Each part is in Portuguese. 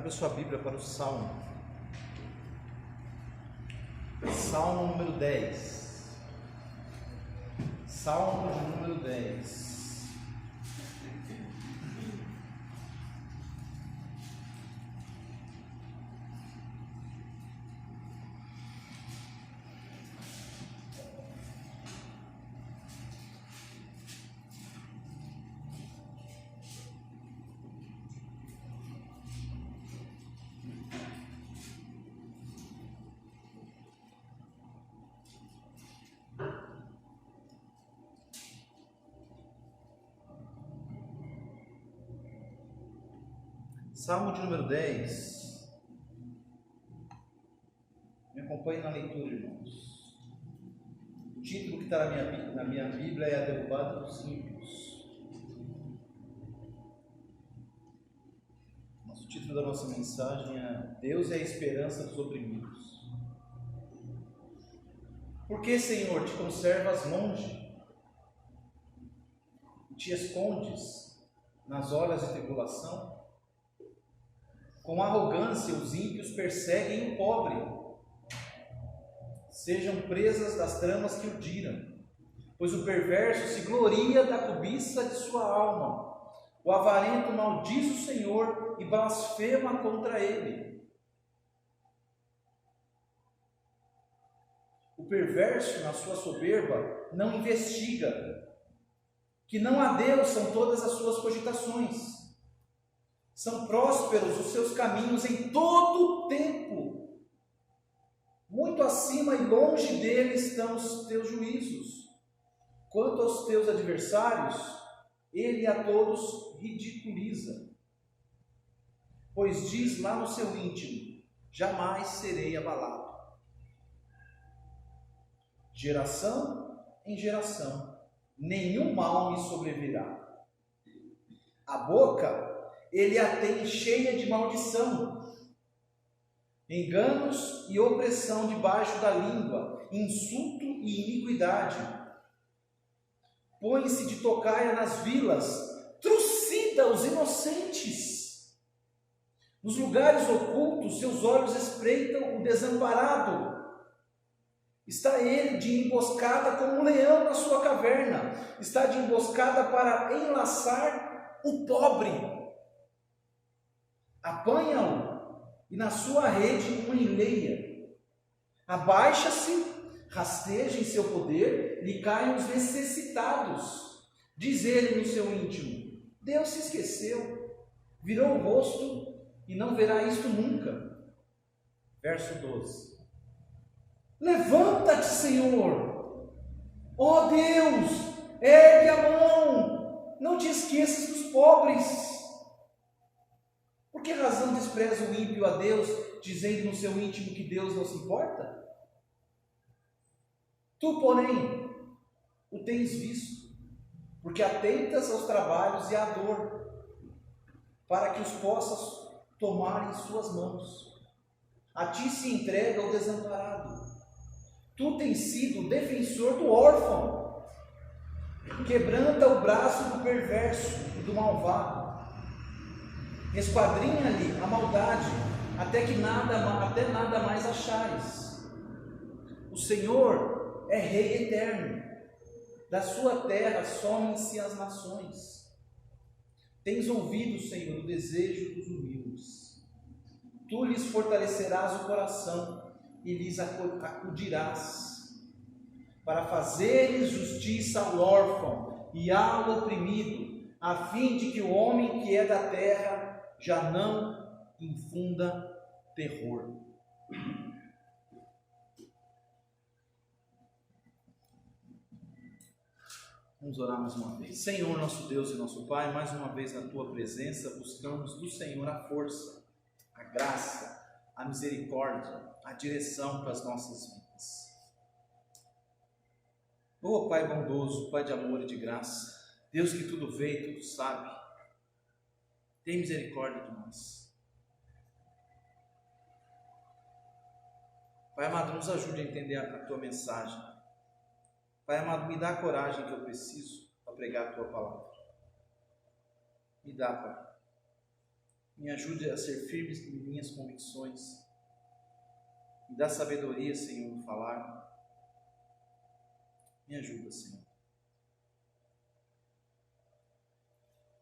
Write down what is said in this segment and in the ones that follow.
Abra sua Bíblia para o Salmo. Salmo número 10. Salmo de número 10. Salmo de número 10. Me acompanhe na leitura, irmãos. O título que está na minha Bíblia é A Derrubada dos Ímpios. O título da nossa mensagem é Deus é a esperança dos oprimidos. Por que, Senhor, te conservas longe? Te escondes nas horas de tribulação? Com arrogância os ímpios perseguem o pobre. Sejam presas das tramas que o diram, pois o perverso se gloria da cobiça de sua alma. O avarento maldiz o Senhor e blasfema contra ele. O perverso, na sua soberba, não investiga. Que não há Deus são todas as suas cogitações. São prósperos os seus caminhos em todo o tempo. Muito acima e longe dele estão os teus juízos. Quanto aos teus adversários, ele a todos ridiculiza. Pois diz lá no seu íntimo, jamais serei abalado. Geração em geração, nenhum mal me sobrevirá. A boca ele a tem cheia de maldição, enganos e opressão debaixo da língua, insulto e iniquidade. Põe-se de tocaia nas vilas, trucida os inocentes. Nos lugares ocultos, seus olhos espreitam o desamparado. Está ele de emboscada como um leão na sua caverna. Está de emboscada para enlaçar o pobre. Apanha-o e na sua rede o enleia. Abaixa-se, rasteja em seu poder, lhe caem os necessitados. Diz ele no seu íntimo, Deus se esqueceu, virou o rosto e não verá isto nunca. Verso 12. Levanta-te, Senhor, ó Deus, ergue a mão, não te esqueças dos pobres. Por que razão despreza o ímpio a Deus, dizendo no seu íntimo que Deus não se importa? Tu, porém, o tens visto, porque atentas aos trabalhos e à dor, para que os possas tomar em suas mãos. A ti se entrega o desamparado. Tu tens sido o defensor do órfão, quebranta o braço do perverso e do malvado. Esquadrinha-lhe a maldade, até nada mais achares. O Senhor é Rei eterno, da sua terra somem-se as nações. Tens ouvido, Senhor, o desejo dos humildes. Tu lhes fortalecerás o coração e lhes acudirás, para fazeres justiça ao órfão e ao oprimido, a fim de que o homem que é da terra já não infunda terror. Vamos orar mais uma vez. Senhor, nosso Deus e nosso Pai, mais uma vez na Tua presença, buscamos do Senhor a força, a graça, a misericórdia, a direção para as nossas vidas. Ó Pai bondoso, Pai de amor e de graça, Deus que tudo vê e tudo sabe, tem misericórdia de nós. Pai amado, nos ajude a entender a Tua mensagem. Pai amado, me dá a coragem que eu preciso para pregar a Tua palavra. Me dá, Pai. Me ajude a ser firme em minhas convicções. Me dá sabedoria, Senhor, no falar. Me ajuda, Senhor.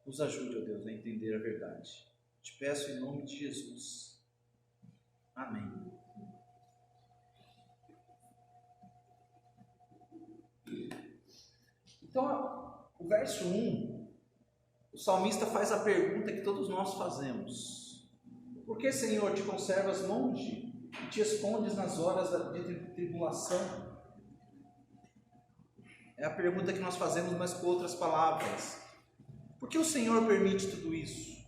Nos ajude, ó Deus, a entender a verdade. Te peço em nome de Jesus. Amém. Então, o verso 1, o salmista faz a pergunta que todos nós fazemos: por que, Senhor, te conservas longe e te escondes nas horas de tribulação? É a pergunta que nós fazemos, mas com outras palavras. Por que o Senhor permite tudo isso?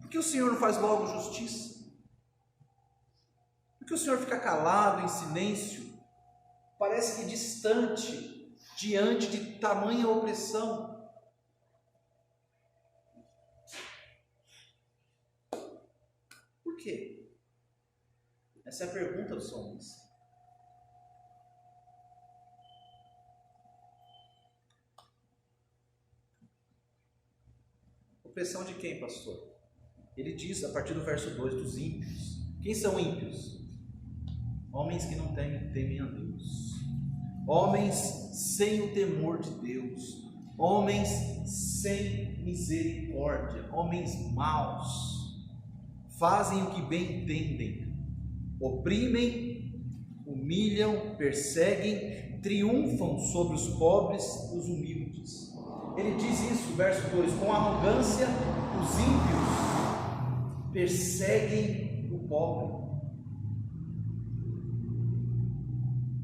Por que o Senhor não faz logo justiça? Por que o Senhor fica calado, em silêncio, parece que distante, diante de tamanha opressão? Por quê? Essa é a pergunta do salmista. Opressão de quem, pastor? Ele diz a partir do verso 2, dos ímpios. Quem são ímpios? Homens que não temem a Deus. Homens sem o temor de Deus. Homens sem misericórdia. Homens maus. Fazem o que bem entendem. Oprimem, humilham, perseguem, triunfam sobre os pobres e os humildes. Ele diz isso, verso 2: com arrogância os ímpios perseguem o pobre.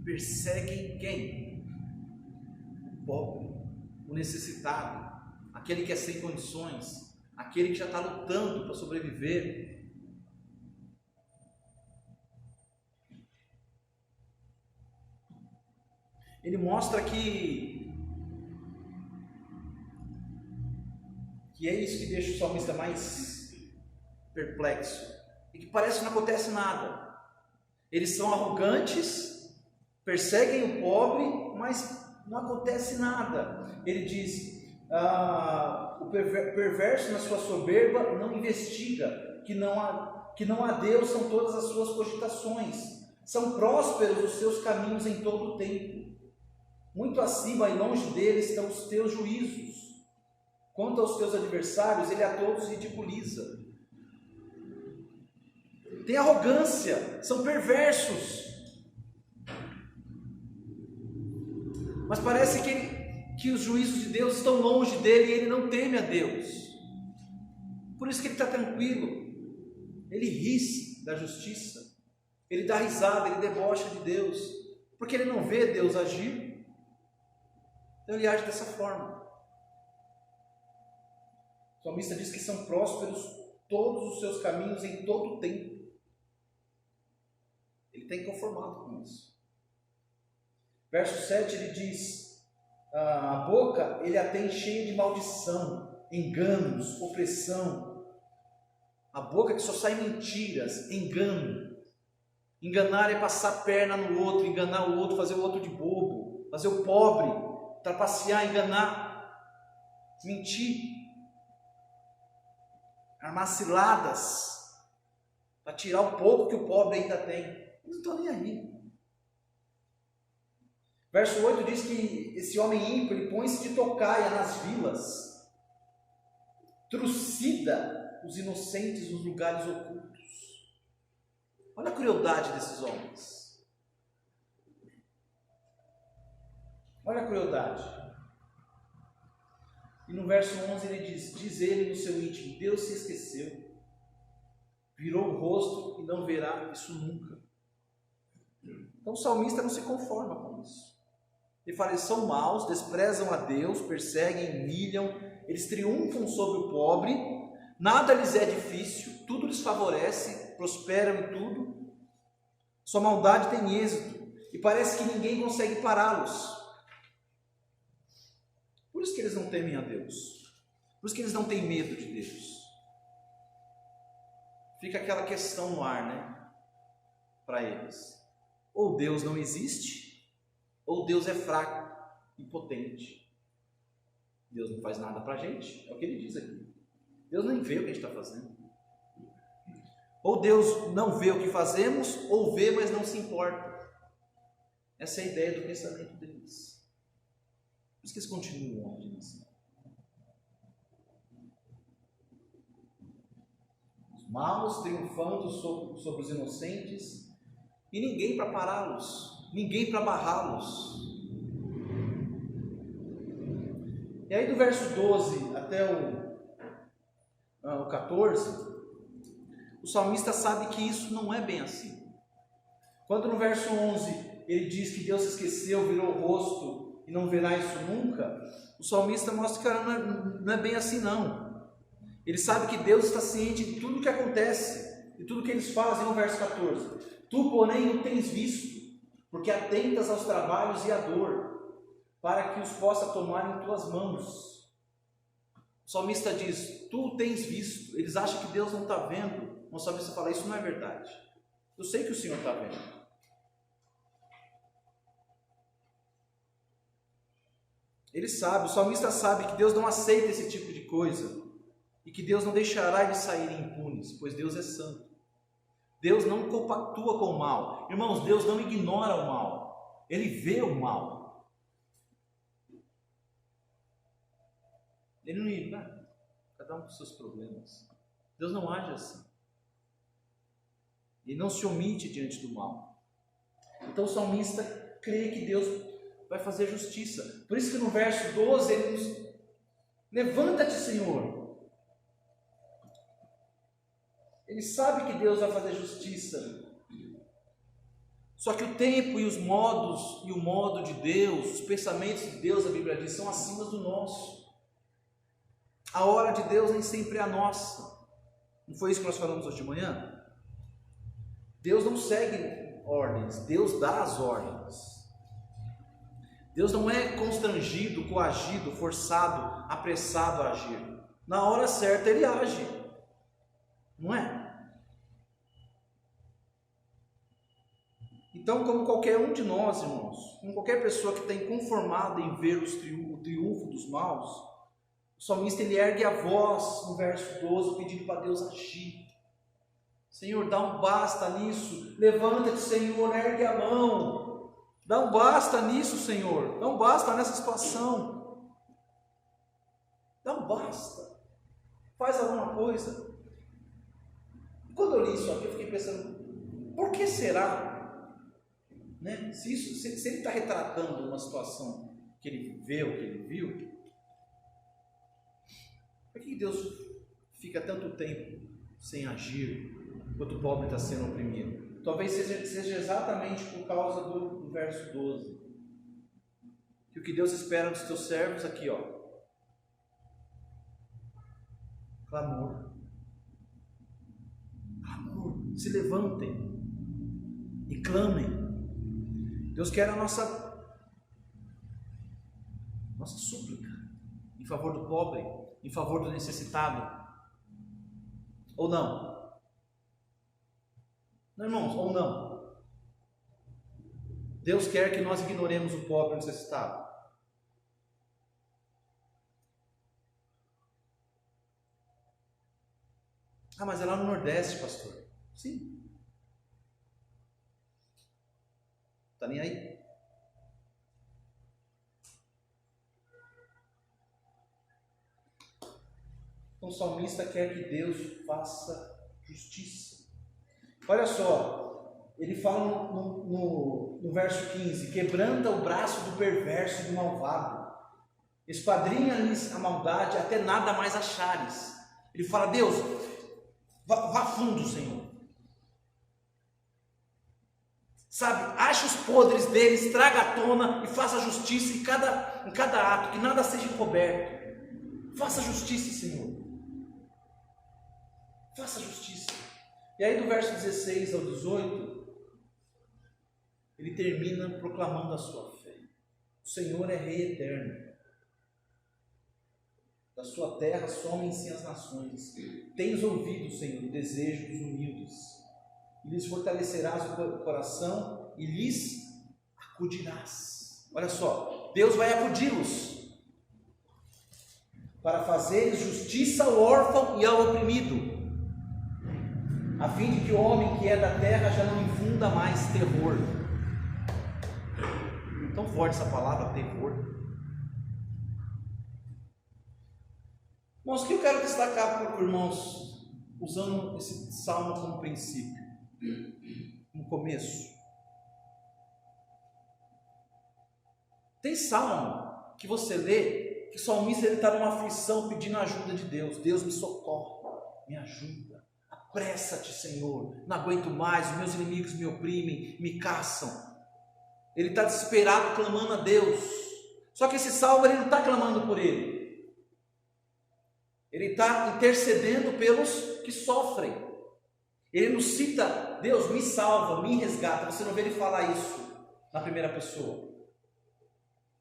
Perseguem quem? O pobre, o necessitado, aquele que é sem condições, aquele que já está lutando para sobreviver. Ele mostra que é isso que deixa o salmista mais perplexo, e que parece que não acontece nada. Eles são arrogantes, perseguem o pobre, mas não acontece nada. Ele diz, o perverso na sua soberba não investiga, que não há Deus são todas as suas cogitações, são prósperos os seus caminhos em todo o tempo, muito acima e longe deles estão os teus juízos. Quanto aos teus adversários, ele a todos ridiculiza. Tem arrogância, são perversos. Mas parece que os juízos de Deus estão longe dele e ele não teme a Deus. Por isso que ele está tranquilo. Ele ri da justiça. Ele dá risada, ele debocha de Deus. Porque ele não vê Deus agir. Então ele age dessa forma. O salmista diz que são prósperos todos os seus caminhos em todo o tempo. Ele está inconformado com isso. Verso 7 ele diz: a boca ele a tem cheia de maldição, enganos, opressão. A boca que só sai mentiras, engano. Enganar é passar a perna no outro, enganar o outro, fazer o outro de bobo, fazer o pobre, trapacear, enganar, mentir. Armar ciladas para tirar o pouco que o pobre ainda tem. Eles não estão nem aí. Verso 8 diz que esse homem ímpio, ele põe-se de tocaia nas vilas, trucida os inocentes nos lugares ocultos. Olha a crueldade desses homens. Olha a crueldade. E no verso 11 ele diz ele no seu íntimo: Deus se esqueceu, virou o rosto e não verá isso nunca. Então o salmista não se conforma com isso. Ele fala: eles são maus, desprezam a Deus, perseguem, humilham, eles triunfam sobre o pobre, nada lhes é difícil, tudo lhes favorece, prosperam em tudo, sua maldade tem êxito, e parece que ninguém consegue pará-los. Por isso que eles não temem a Deus, por isso que eles não têm medo de Deus. Fica aquela questão no ar, né? Para eles: ou Deus não existe, ou Deus é fraco, impotente. Deus não faz nada para a gente, é o que ele diz aqui. Deus nem vê o que a gente está fazendo. Ou Deus não vê o que fazemos, ou vê, mas não se importa. Essa é a ideia do pensamento deles. Por isso que eles continuam agindo assim. Os maus triunfando sobre os inocentes, e ninguém para pará-los, ninguém para barrá-los. E aí do verso 12 até o 14, o salmista sabe que isso não é bem assim. Quando no verso 11 ele diz que Deus se esqueceu, virou o rosto e não verá isso nunca, o salmista mostra que não é bem assim não. Ele sabe que Deus está ciente de tudo o que acontece, de tudo que eles fazem. No verso 14, tu porém o tens visto, porque atentas aos trabalhos e à dor, para que os possa tomar em tuas mãos. O salmista diz, tu o tens visto. Eles acham que Deus não está vendo. O salmista fala, isso não é verdade. Eu sei que o Senhor está vendo. Ele sabe, o salmista sabe que Deus não aceita esse tipo de coisa, e que Deus não deixará eles saírem impunes, pois Deus é santo. Deus não compactua com o mal. Irmãos, Deus não ignora o mal, Ele vê o mal. Ele não ignora, cada um com seus problemas. Deus não age assim. Ele não se omite diante do mal. Então o salmista crê que Deus vai fazer justiça. Por isso que no verso 12 ele diz, levanta-te, Senhor. Ele sabe que Deus vai fazer justiça. Só que o tempo e os modos e o modo de Deus, os pensamentos de Deus, a Bíblia diz, são acima do nosso. A hora de Deus nem sempre é a nossa. Não foi isso que nós falamos hoje de manhã? Deus não segue ordens, Deus dá as ordens. Deus não é constrangido, coagido, forçado, apressado a agir. Na hora certa Ele age, não é? Então, como qualquer um de nós, irmãos, como qualquer pessoa que está inconformada em ver o triunfo dos maus, o salmista ele ergue a voz no verso 12, pedindo para Deus agir. Senhor, dá um basta nisso. Levanta-te, Senhor, ergue a mão. Dá um basta nisso, Senhor. Dá um basta nessa situação. Dá um basta. Faz alguma coisa. Quando eu li isso aqui, eu fiquei pensando, por que será? Né? Se ele está retratando uma situação que ele vê ou que ele viu, por que Deus fica tanto tempo sem agir enquanto o pobre está sendo oprimido? Talvez seja exatamente por causa do verso 12. Que o que Deus espera dos teus servos aqui, ó. Clamor. Clamor. Se levantem e clamem. Deus quer a nossa súplica em favor do pobre, em favor do necessitado. Ou não? Não, irmãos, ou não? Deus quer que nós ignoremos o pobre e o necessitado. Ah, mas é lá no Nordeste, pastor. Sim. Está nem aí? Então o salmista quer que Deus faça justiça. Olha só, ele fala no verso 15, quebranta o braço do perverso e do malvado, esquadrinha-lhes a maldade até nada mais achares. Ele fala, Deus, vá fundo, Senhor. Sabe, acha os podres deles, traga à tona e faça justiça em cada ato, que nada seja encoberto. Faça justiça, Senhor. Faça justiça. E aí do verso 16 ao 18, ele termina proclamando a sua fé. O Senhor é Rei eterno. Da sua terra somem-se as nações. Tens ouvido, Senhor, o desejo dos humildes. E lhes fortalecerás o coração e lhes acudirás. Olha só, Deus vai acudi-los. para fazer justiça ao órfão e ao oprimido, a fim de que o homem que é da terra já não infunda mais terror. Tão forte essa palavra, terror. Irmãos, o que eu quero destacar para os irmãos, usando esse salmo como princípio, no começo. Tem salmo que você lê, que o salmista está numa aflição pedindo a ajuda de Deus. Deus, me socorre, me ajuda, apressa-te, Senhor, não aguento mais, os meus inimigos me oprimem, me caçam. Ele está desesperado, clamando a Deus. Só que esse salmo, ele não está clamando por ele, ele está intercedendo pelos que sofrem. Ele não cita, Deus me salva, me resgata. Você não vê ele falar isso na primeira pessoa.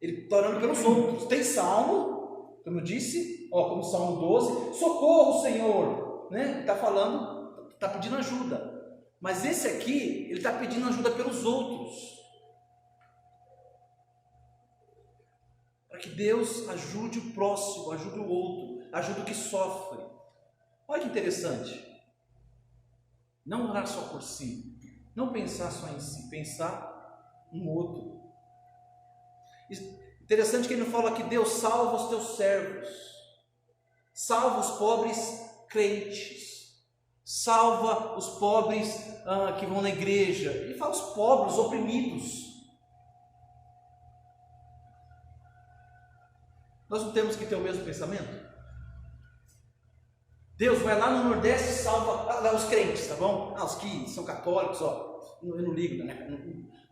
Ele está orando pelos outros. Tem salmo, como eu disse, como o Salmo 12, socorro, Senhor, né? Está falando, está pedindo ajuda. Mas esse aqui, ele está pedindo ajuda pelos outros, para que Deus ajude o próximo, ajude o outro, ajude o que sofre. Olha que interessante. Não orar só por si, não pensar só em si, pensar no outro. Interessante que ele não fala que Deus salva os teus servos, salva os pobres crentes, salva os pobres que vão na igreja. Ele fala os pobres, os oprimidos. Nós não temos que ter o mesmo pensamento? Deus vai lá no Nordeste e salva os crentes, tá bom? Os que são católicos, eu não ligo, né?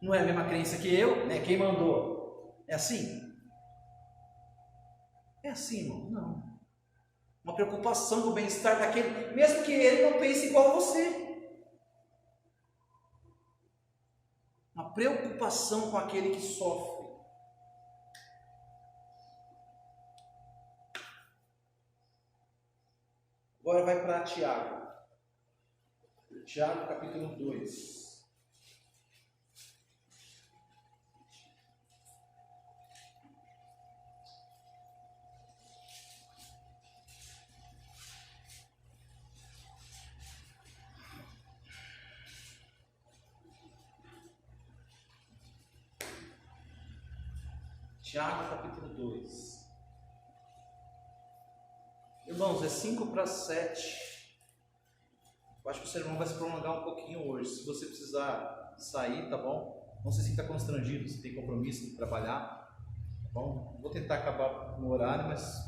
Não é a mesma crença que eu, né? Quem mandou? É assim? É assim, irmão? Não. Uma preocupação com o bem-estar daquele, mesmo que ele não pense igual a você. Uma preocupação com aquele que sofre. Agora vai para Tiago. Tiago capítulo 2. Tiago capítulo 2. Irmãos, é 5 para 7. Eu acho que o sermão vai se prolongar um pouquinho hoje. Se você precisar sair, tá bom? Não se sinta constrangido, se tem compromisso de trabalhar, tá bom? Vou tentar acabar no horário, mas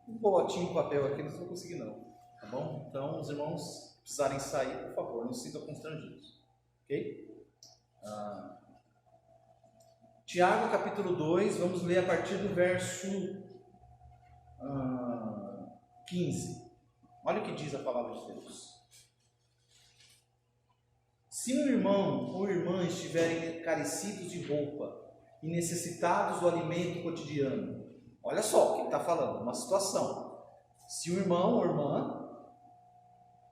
um boletim de papel aqui não vou conseguir não, tá bom? Então, os irmãos precisarem sair, por favor, não se sintam constrangidos, ok? Tiago capítulo 2, vamos ler a partir do verso 15. Olha o que diz a palavra de Deus. Se um irmão ou irmã estiverem carecidos de roupa e necessitados do alimento cotidiano, olha só o que ele está falando, uma situação. Se um irmão ou irmã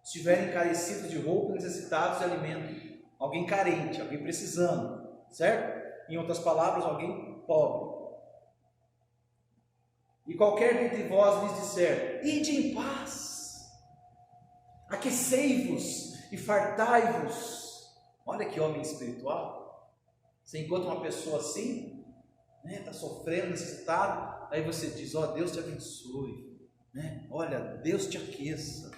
estiverem carecidos de roupa e necessitados de alimento, alguém carente, alguém precisando, certo? Em outras palavras, alguém pobre. E qualquer dentre vós lhes disser, ide em paz, aquecei-vos e fartai-vos. Olha que homem espiritual. Você encontra uma pessoa assim, né, está sofrendo, necessitado, aí você diz, Deus te abençoe, né? Olha, Deus te aqueça.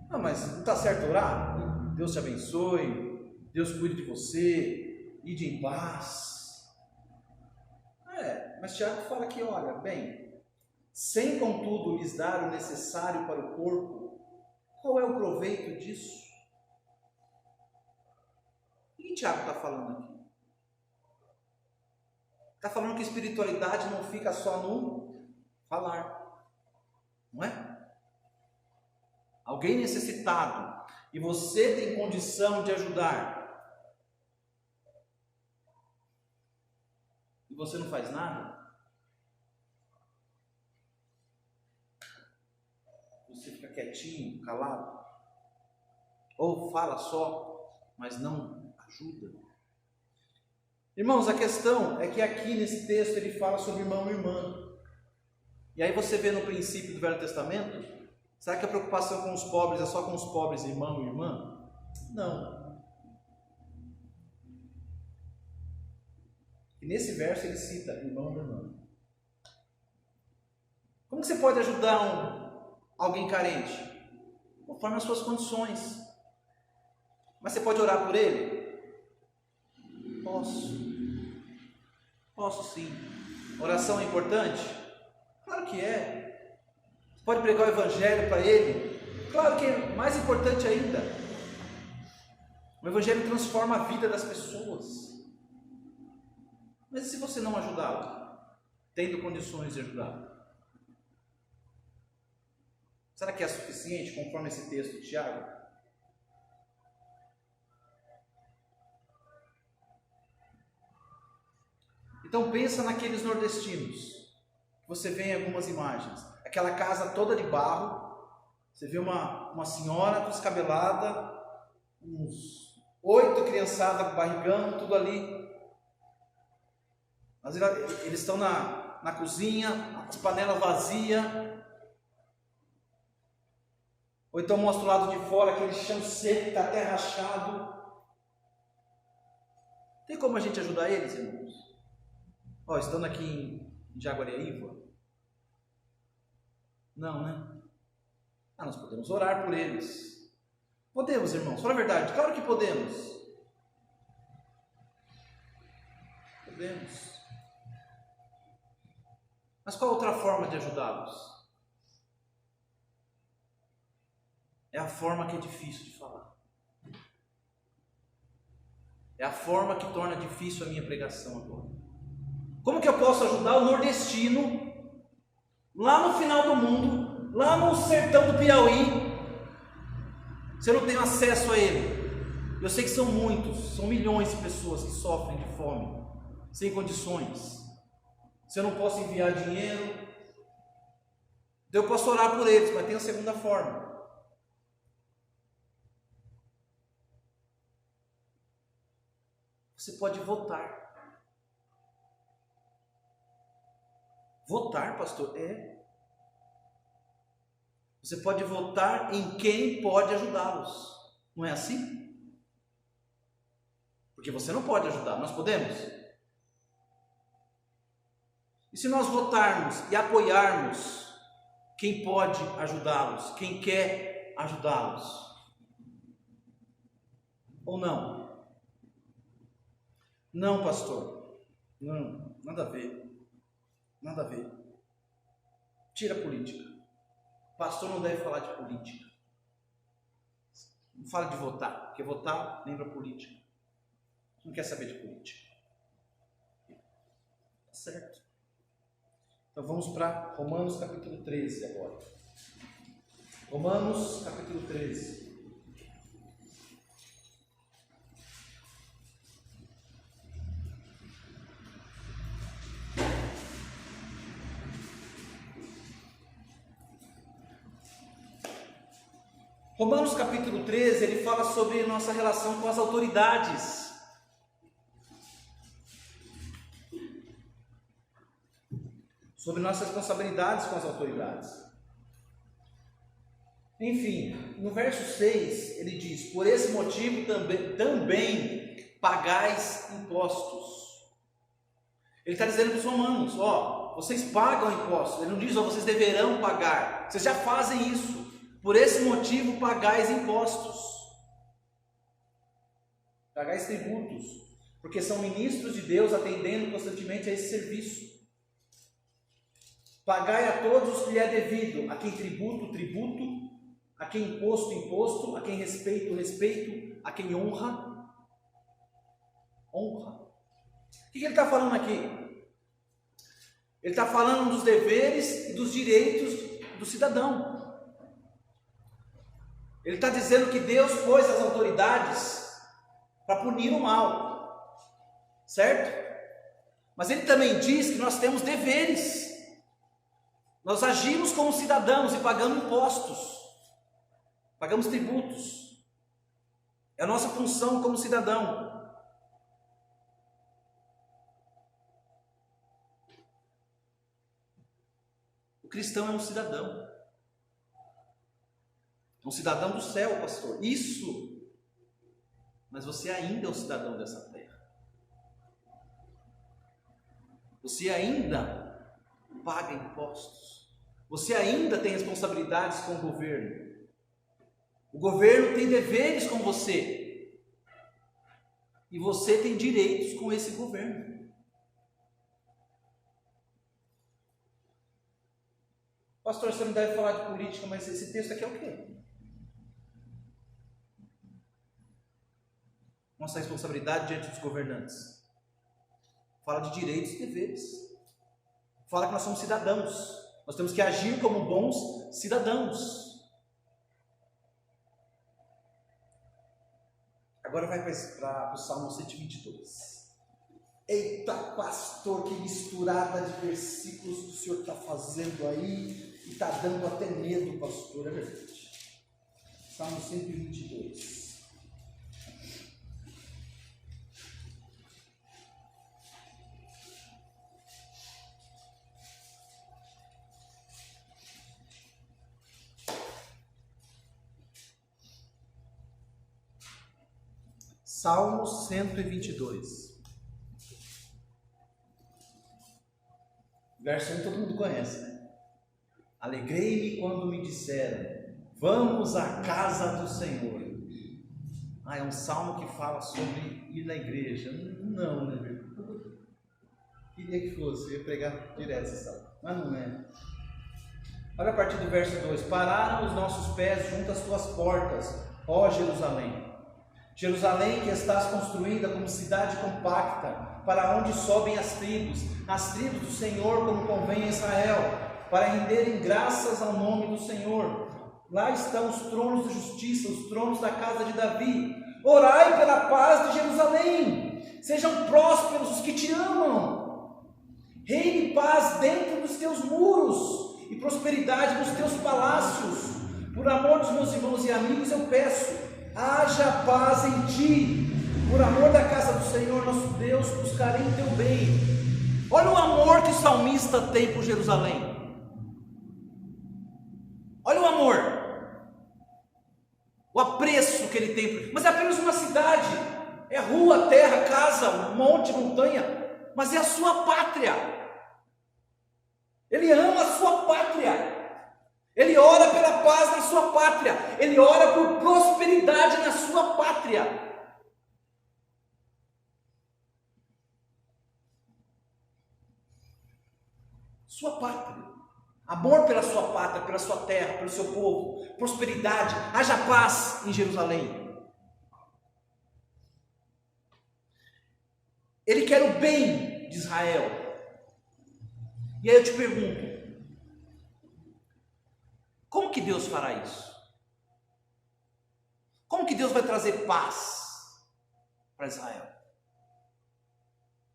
Mas não está certo orar? Deus te abençoe, Deus cuide de você, ide em paz. Mas Tiago fala aqui, olha, bem, sem contudo lhes dar o necessário para o corpo, qual é o proveito disso? O que Tiago está falando aqui? Está falando que espiritualidade não fica só no falar, não é? Alguém necessitado e você tem condição de ajudar e você não faz nada, você fica quietinho, calado, ou fala só, mas não ajuda. Irmãos, a questão é que aqui nesse texto ele fala sobre irmão e irmã. E aí você vê no princípio do Velho Testamento, será que a preocupação com os pobres é só com os pobres, irmão e irmã? Não. E nesse verso ele cita irmão e irmã. Como que você pode ajudar alguém carente? Conforme as suas condições. Mas você pode orar por ele? Posso. Posso sim. Oração é importante? Claro que é. Você pode pregar o evangelho para ele? Claro que é mais importante ainda. O evangelho transforma a vida das pessoas. Mas e se você não ajudá-lo? Tendo condições de ajudá-lo? Será que é suficiente conforme esse texto de Tiago? Então pensa naqueles nordestinos. Você vê em algumas imagens. Aquela casa toda de barro. Você vê uma senhora descabelada, uns 8 criançadas com barrigão, tudo ali. Eles estão na cozinha, as panelas vazias. Ou então mostra o lado de fora, aquele chão seco, está até rachado. Tem como a gente ajudar eles, irmãos? Estando aqui em Jaguariaíva? Não, né? Nós podemos orar por eles. Podemos, irmãos, fala a verdade. Claro que podemos. Podemos. Mas qual outra forma de ajudá-los? É a forma que é difícil de falar. É a forma que torna difícil a minha pregação agora. Como que eu posso ajudar o nordestino lá no final do mundo, lá no sertão do Piauí, se eu não tenho acesso a ele? Eu sei que são muitos, são milhões de pessoas que sofrem de fome, sem condições. Se eu não posso enviar dinheiro, eu posso orar por eles, mas tem a segunda forma. Você pode votar. Votar, pastor? É. Você pode votar em quem pode ajudá-los. Não é assim? Porque você não pode ajudar, nós podemos? E se nós votarmos e apoiarmos quem pode ajudá-los, quem quer ajudá-los? Ou não? Não, pastor. Não, nada a ver. Nada a ver. Tira a política. O pastor não deve falar de política. Não fala de votar, porque votar lembra política. Não quer saber de política. Tá certo. Então vamos para Romanos capítulo 13 agora. Romanos capítulo 13. Romanos capítulo 13, ele fala sobre nossa relação com as autoridades. Sobre nossas responsabilidades com as autoridades. Enfim, no verso 6, ele diz: por esse motivo também pagais impostos. Ele está dizendo para os romanos: vocês pagam impostos. Ele não diz: vocês deverão pagar. Vocês já fazem isso. Por esse motivo pagais impostos, pagais tributos, porque são ministros de Deus atendendo constantemente a esse serviço. Pagai a todos os que lhe é devido, a quem tributo, tributo, a quem imposto, imposto, a quem respeito, respeito, a quem honra, honra. O que ele está falando aqui? Ele está falando dos deveres e dos direitos do cidadão. Ele está dizendo que Deus pôs as autoridades para punir o mal, certo? Mas ele também diz que nós temos deveres. Nós agimos como cidadãos e pagamos impostos, pagamos tributos. É a nossa função como cidadão. O cristão é um cidadão. Um cidadão do céu, pastor. Isso. Mas você ainda é um cidadão dessa terra. Você ainda paga impostos. Você ainda tem responsabilidades com o governo. O governo tem deveres com você. E você tem direitos com esse governo. Pastor, você não deve falar de política, mas esse texto aqui é o quê? Nossa responsabilidade diante dos governantes. Fala de direitos e deveres. Fala que nós somos cidadãos. Nós temos que agir como bons cidadãos. Agora vai para o Salmo 122. Eita, pastor, que misturada de versículos que o senhor está fazendo aí. E está dando até medo, pastor. É verdade. Salmo 122. Salmo 122. Verso 1 todo mundo conhece, né? Alegrei-me quando me disseram, vamos à casa do Senhor. É um salmo que fala sobre ir na igreja. Não, né? Queria que fosse, eu ia pregar direto esse salmo, mas não é. Olha a partir do verso 2. Pararam os nossos pés junto às tuas portas, ó Jerusalém. Jerusalém, que estás construída como cidade compacta, para onde sobem as tribos do Senhor, como convém a Israel, para renderem graças ao nome do Senhor. Lá estão os tronos de justiça, os tronos da casa de Davi. Orai pela paz de Jerusalém, sejam prósperos os que te amam. Reine paz dentro dos teus muros, e prosperidade nos teus palácios. Por amor dos meus irmãos e amigos eu peço, haja paz em ti. Por amor da casa do Senhor nosso Deus, buscarei o teu bem. Olha o amor que o salmista tem por Jerusalém. Olha o amor, o apreço que ele tem. Mas é apenas uma cidade, é rua, terra, casa, monte, montanha, mas é a sua pátria. Ele ama a sua pátria. Ele ora pela paz na sua pátria. Ele ora por prosperidade na sua pátria. Sua pátria. Amor pela sua pátria, pela sua terra, pelo seu povo. Prosperidade. Haja paz em Jerusalém. Ele quer o bem de Israel. E aí eu te pergunto, como que Deus fará isso? Como que Deus vai trazer paz para Israel?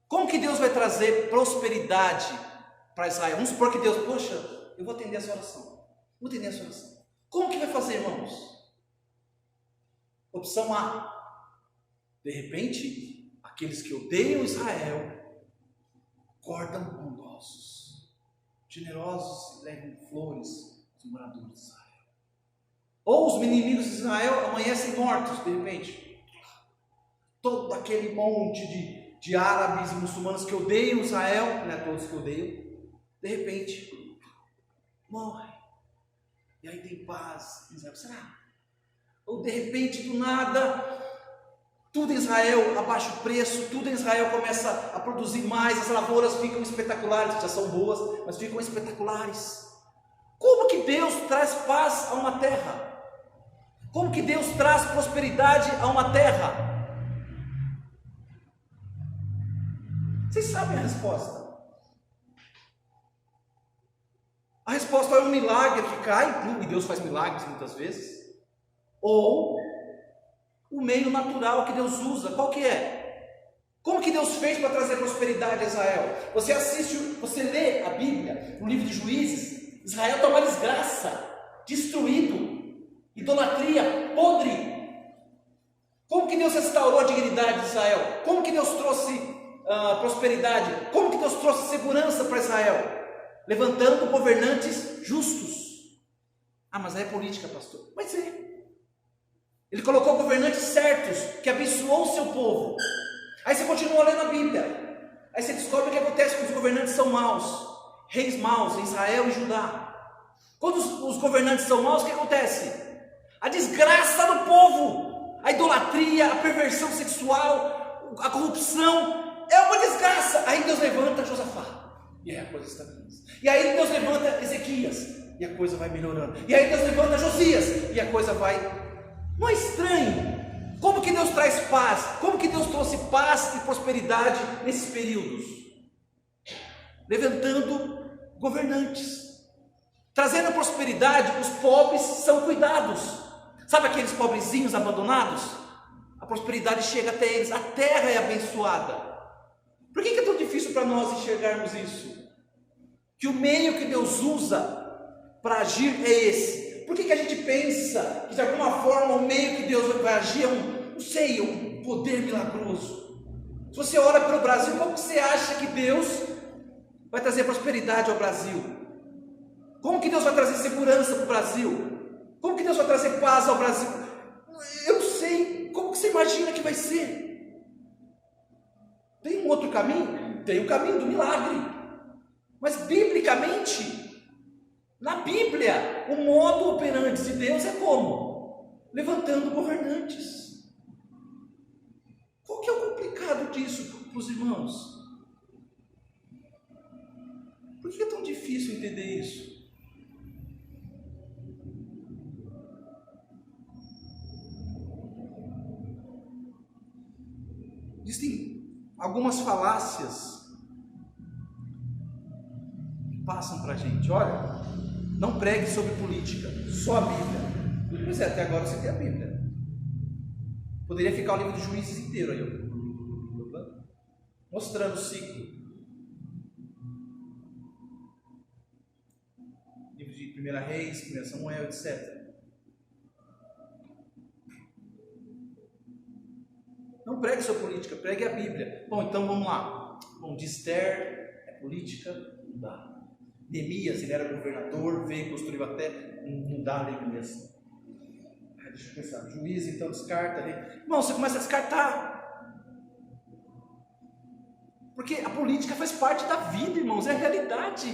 Como que Deus vai trazer prosperidade para Israel? Vamos supor que Deus, poxa, eu vou atender essa oração. Vou atender essa oração. Como que vai fazer, irmãos? Opção A. De repente, aqueles que odeiam Israel acordam bondosos, generosos, levam flores os moradores de Israel. Ou os inimigos de Israel amanhecem mortos, de repente. Todo aquele monte de árabes e muçulmanos que odeiam Israel, não é todos que odeiam, de repente, morrem. E aí tem paz em Israel. Será? Ou de repente, do nada, tudo em Israel abaixa o preço, tudo em Israel começa a produzir mais, as lavouras ficam espetaculares, já são boas, mas ficam espetaculares. Como que Deus traz paz a uma terra? Como que Deus traz prosperidade a uma terra? Vocês sabem a resposta. A resposta é um milagre que cai, e Deus faz milagres muitas vezes, ou o meio natural que Deus usa. Qual que é? Como que Deus fez para trazer prosperidade a Israel? Você lê a Bíblia, no livro de Juízes, Israel está uma desgraça, destruído, idolatria, podre. Como que Deus restaurou a dignidade de Israel? Como que Deus trouxe prosperidade? Como que Deus trouxe segurança para Israel? levantando governantes justos. Ah, mas aí é política, pastor. Mas é. Ele colocou governantes certos, que abençoou o seu povo. Aí você continua lendo a Bíblia. Aí você descobre o que acontece quando os governantes são maus. Reis maus em Israel e Judá. Quando os governantes são maus, o que acontece? A desgraça do povo. A idolatria, a perversão sexual, a corrupção. É uma desgraça. Aí Deus levanta Josafá. E aí a coisa estabiliza. E aí Deus levanta Ezequias. E a coisa vai melhorando. E aí Deus levanta Josias. E a coisa vai... Não é estranho? Como que Deus traz paz? Como que Deus trouxe paz e prosperidade nesses períodos? Levantando governantes. Trazendo prosperidade, os pobres são cuidados. Sabe aqueles pobrezinhos abandonados? A prosperidade chega até eles, a terra é abençoada. Por que é tão difícil para nós enxergarmos isso? Que o meio que Deus usa para agir é esse. Por que a gente pensa que de alguma forma o meio que Deus vai agir é um poder milagroso? Se você ora pelo Brasil, como que você acha que Deus vai trazer prosperidade ao Brasil? Como que Deus vai trazer segurança para o Brasil? Como que Deus vai trazer paz ao Brasil? Eu sei. Como que você imagina que vai ser? Tem um outro caminho? Tem o caminho do milagre. Mas biblicamente... Na Bíblia, o modo operante de Deus é como? Levantando governantes. Qual que é o complicado disso para os irmãos? Por que é tão difícil entender isso? Existem algumas falácias que passam para a gente. Olha... Não pregue sobre política, só a Bíblia. Pois é, até agora você tem a Bíblia. Poderia ficar o livro de Juízes inteiro aí, ó, mostrando o ciclo. Livro de 1 Reis, 1 Samuel, etc. Não pregue sobre política, pregue a Bíblia. Bom, então vamos lá. Bom, de Esther é política? Não dá. Neemias, ele era governador, veio e construiu até, não dá a Neemias. Deixa eu pensar, Juiz então descarta, né? Irmão, você começa a descartar. Porque a política faz parte da vida, irmãos, é a realidade.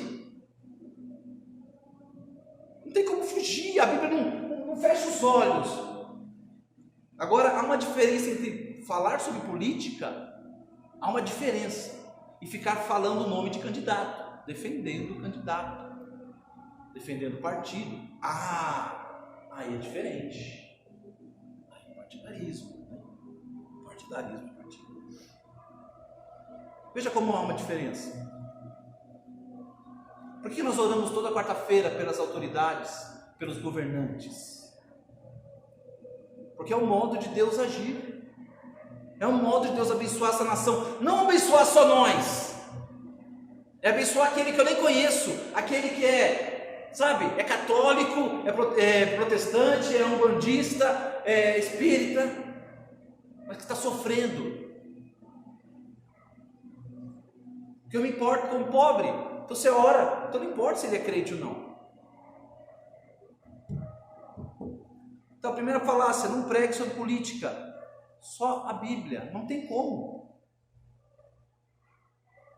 Não tem como fugir, a Bíblia não fecha os olhos. Agora, há uma diferença entre falar sobre política, há uma diferença, e ficar falando o nome de candidato. Defendendo o candidato, defendendo o partido. Aí é diferente. Aí é partidarismo, né? Partidarismo, partido. Veja como há uma diferença. Por que nós oramos toda quarta-feira pelas autoridades, pelos governantes? Porque é o modo de Deus agir. É o modo de Deus abençoar essa nação. Não abençoar só nós. É abençoar aquele que eu nem conheço, aquele que é católico, é protestante, é umbandista, é espírita, mas que está sofrendo. Porque eu me importo com o pobre, então você ora, então não importa se ele é crente ou não. Então a primeira falácia, não pregue sobre política, só a Bíblia, não tem como.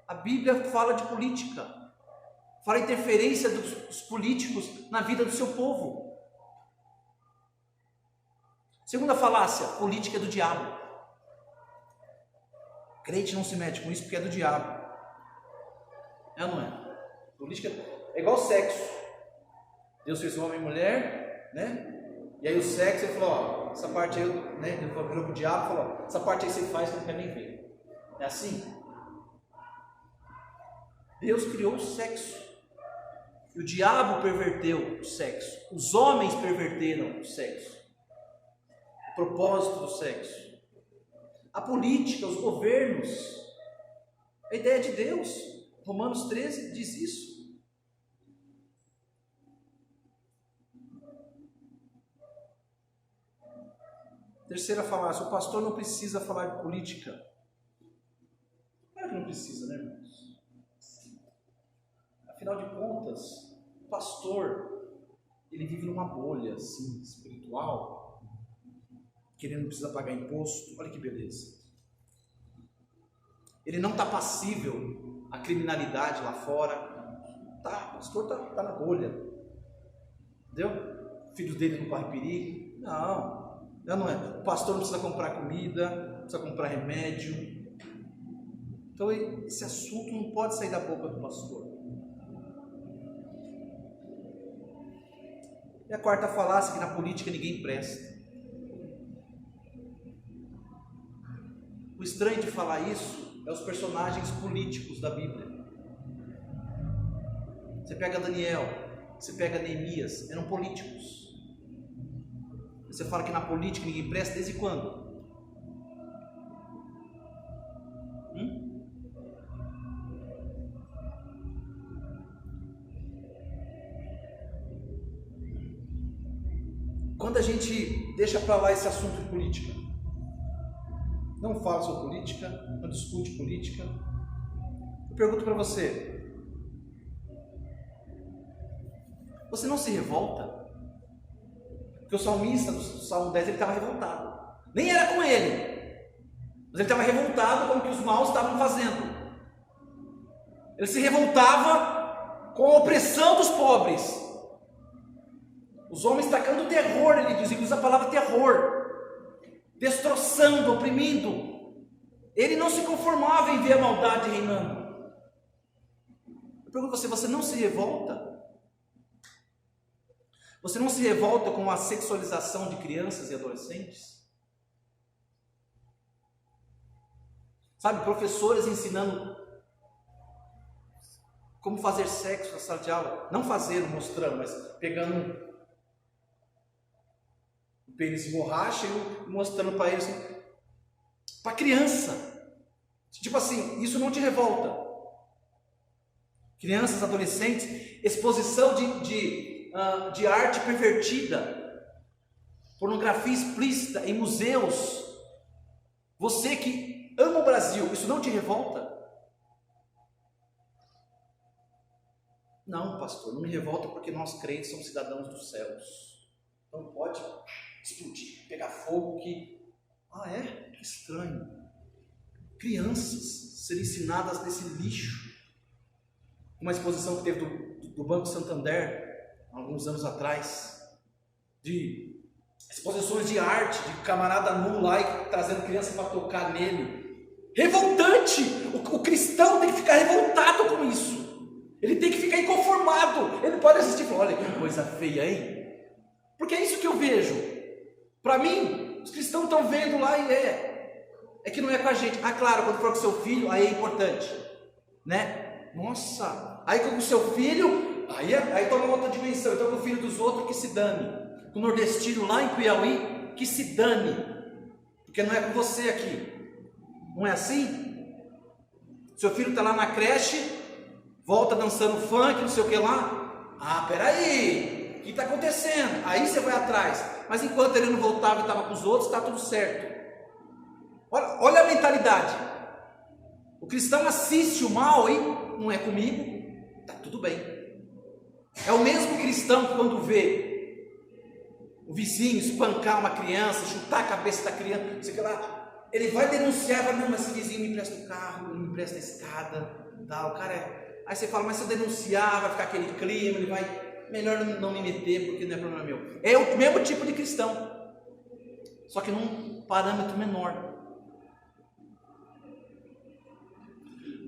A Bíblia fala de política, fala interferência dos políticos na vida do seu povo. Segunda falácia, política é do diabo. Crente não se mete com isso porque é do diabo. É ou não é? Política é igual sexo. Deus fez o homem e mulher, né? E aí o sexo, ele falou, ó, essa parte aí, né? Ele virou pro diabo e falou, ó, essa parte aí você faz que eu não quero nem ver. É assim? Deus criou o sexo. E o diabo perverteu o sexo. Os homens perverteram o sexo. O propósito do sexo. A política, os governos. A ideia de Deus. Romanos 13 diz isso. Terceira falácia, o pastor não precisa falar de política. Claro que não precisa, né, irmãos? Afinal de contas, o pastor, ele vive numa bolha assim, espiritual, que ele não precisa pagar imposto. Olha que beleza. Ele não está passível à criminalidade lá fora. Tá, o pastor está na bolha. Entendeu? O filho dele não corre perigo. Não é. O pastor não precisa comprar comida, não precisa comprar remédio. Então esse assunto não pode sair da boca do pastor. E a quarta falácia, que na política ninguém presta. O estranho de falar isso é os personagens políticos da Bíblia. Você pega Daniel, você pega Neemias, eram políticos. Você fala que na política ninguém presta, desde quando? Quando a gente deixa para lá esse assunto de política, não fala sobre política, não discute política, eu pergunto para você, você não se revolta? Porque o salmista do Salmo 10, ele estava revoltado, nem era com ele, mas ele estava revoltado com o que os maus estavam fazendo. Ele se revoltava com a opressão dos pobres, os homens tacando terror, ele diz, ele usa a palavra terror, destroçando, oprimindo. Ele não se conformava em ver a maldade reinando. Eu pergunto a você não se revolta? Você não se revolta com a sexualização de crianças e adolescentes? Sabe, professores ensinando como fazer sexo na sala de aula, não fazendo, mostrando, mas pegando pênis de borracha e mostrando para eles, para criança, tipo assim, isso não te revolta? Crianças, adolescentes, exposição de arte pervertida, pornografia explícita em museus. Você que ama o Brasil, isso não te revolta? Não, pastor, não me revolta porque nós crentes somos cidadãos dos céus. Não pode explodir, pegar fogo que... que estranho. Crianças serem ensinadas nesse lixo. Uma exposição que teve do Banco Santander, alguns anos atrás, de exposições de arte, de camarada nu lá e trazendo criança para tocar nele. Revoltante! O cristão tem que ficar revoltado com isso. Ele tem que ficar inconformado. Ele não pode assistir e falar, olha que coisa feia, hein? Porque é isso que eu vejo. Para mim, os cristãos estão vendo lá e é que não é com a gente. Claro, quando for com seu filho, aí é importante, né? Nossa, aí com o seu filho, aí toma outra dimensão. Então com o filho dos outros, que se dane. Com o nordestino lá em Piauí, que se dane. Porque não é com você aqui. Não é assim? Seu filho está lá na creche, volta dançando funk, não sei o que lá. Peraí, o que está acontecendo? Aí você vai atrás. Mas enquanto ele não voltava e estava com os outros, está tudo certo. Olha a mentalidade. O cristão assiste o mal e não é comigo, está tudo bem. É o mesmo cristão que quando vê o vizinho espancar uma criança, chutar a cabeça da criança, não sei o que lá, ele vai denunciar, não, mas esse vizinho me empresta o carro, ele me empresta a escada, tal, o cara é... Aí você fala, mas se eu denunciar, vai ficar aquele clima, ele vai... Melhor não me meter, porque não é problema meu. É o mesmo tipo de cristão, só que num parâmetro menor.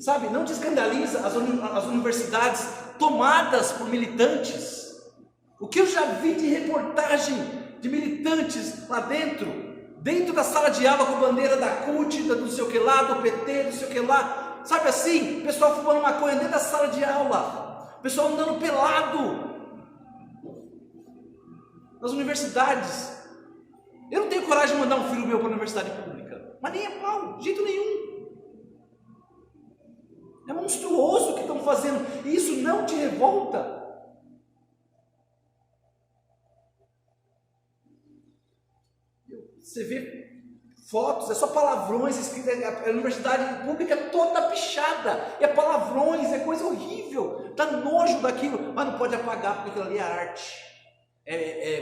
Sabe, não te escandaliza as universidades tomadas por militantes? O que eu já vi de reportagem de militantes lá dentro da sala de aula com bandeira da CUT, da não sei o que lá, do PT, não sei o que lá. Sabe assim, pessoal fumando maconha dentro da sala de aula, pessoal andando pelado nas universidades. Eu não tenho coragem de mandar um filho meu para a universidade pública, mas nem a pau, de jeito nenhum. É monstruoso o que estão fazendo, e isso não te revolta? Você vê fotos, é só palavrões escritas, a universidade pública toda pichada, é palavrões, é coisa horrível. dá nojo daquilo, mas não pode apagar, porque aquilo ali é arte.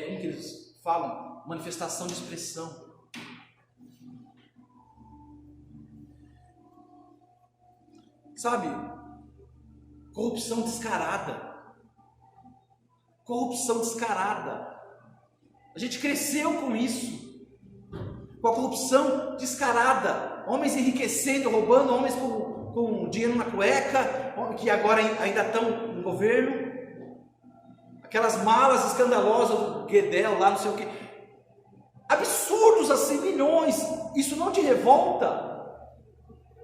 Como que eles falam? Manifestação de expressão. Sabe? Corrupção descarada. Corrupção descarada. A gente cresceu com isso. Com a corrupção descarada. Homens enriquecendo, roubando, homens com dinheiro na cueca, que agora ainda estão no governo. Aquelas malas escandalosas do Guedel lá, não sei o que. Absurdos assim, milhões. Isso não te revolta?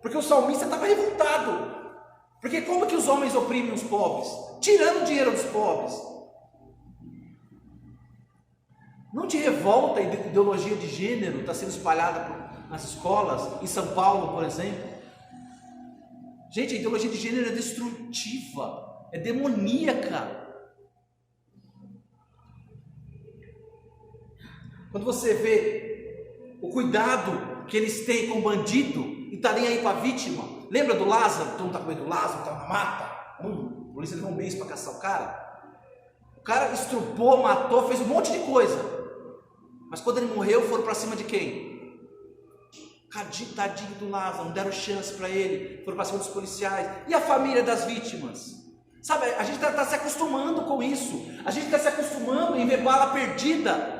Porque o salmista estava revoltado. Porque como que os homens oprimem os pobres? Tirando o dinheiro dos pobres. Não te revolta a ideologia de gênero está sendo espalhada nas escolas, em São Paulo, por exemplo? Gente, a ideologia de gênero é destrutiva, é demoníaca. Quando você vê o cuidado que eles têm com o bandido e está nem aí para a vítima, lembra do Lázaro? Todo mundo está com medo do Lázaro, está na mata. A polícia levou um mês para caçar o cara. O cara estrupou, matou, fez um monte de coisa. Mas quando ele morreu, foram para cima de quem? Tadinho do Lázaro, não deram chance para ele, foram para cima dos policiais. E a família das vítimas? Sabe, a gente está se acostumando com isso. A gente está se acostumando em ver bala perdida.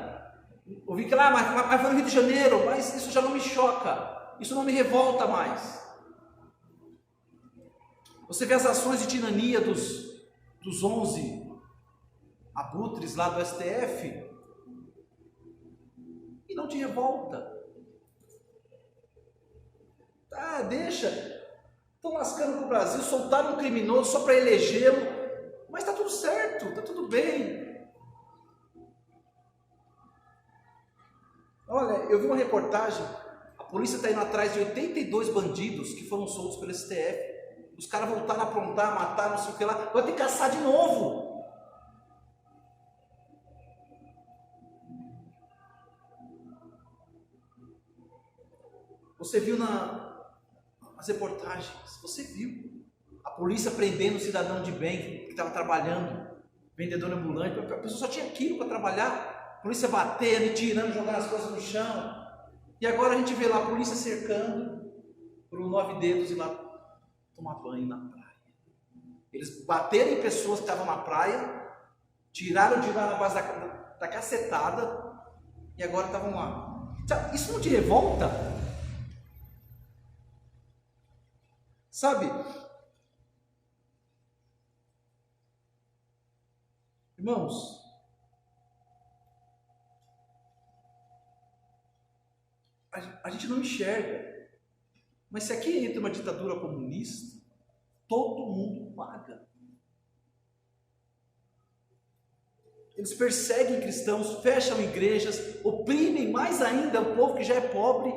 Ouvi que lá, mas foi no Rio de Janeiro, mas isso já não me choca, isso não me revolta mais. Você vê as ações de tirania dos 11 abutres lá do STF, e não te revolta. Ah, deixa, estão lascando com o Brasil, soltaram um criminoso só para elegê-lo, mas está tudo certo, está tudo bem. Olha, eu vi uma reportagem, a polícia está indo atrás de 82 bandidos que foram soltos pelo STF. Os caras voltaram a aprontar, matar, não sei o que lá, vai ter que caçar de novo. Você viu nas reportagens, você viu a polícia prendendo um cidadão de bem que estava trabalhando, vendedor ambulante, a pessoa só tinha aquilo para trabalhar. A polícia batendo e tirando, jogando as coisas no chão. E agora a gente vê lá a polícia cercando por 9 dedos e lá tomar banho na praia. Eles bateram em pessoas que estavam na praia, tiraram de lá na base da cacetada e agora estavam lá. Isso não te revolta? Sabe? Irmãos, a gente não enxerga, mas se aqui entra uma ditadura comunista, todo mundo paga. Eles perseguem cristãos, fecham igrejas, oprimem mais ainda o povo que já é pobre.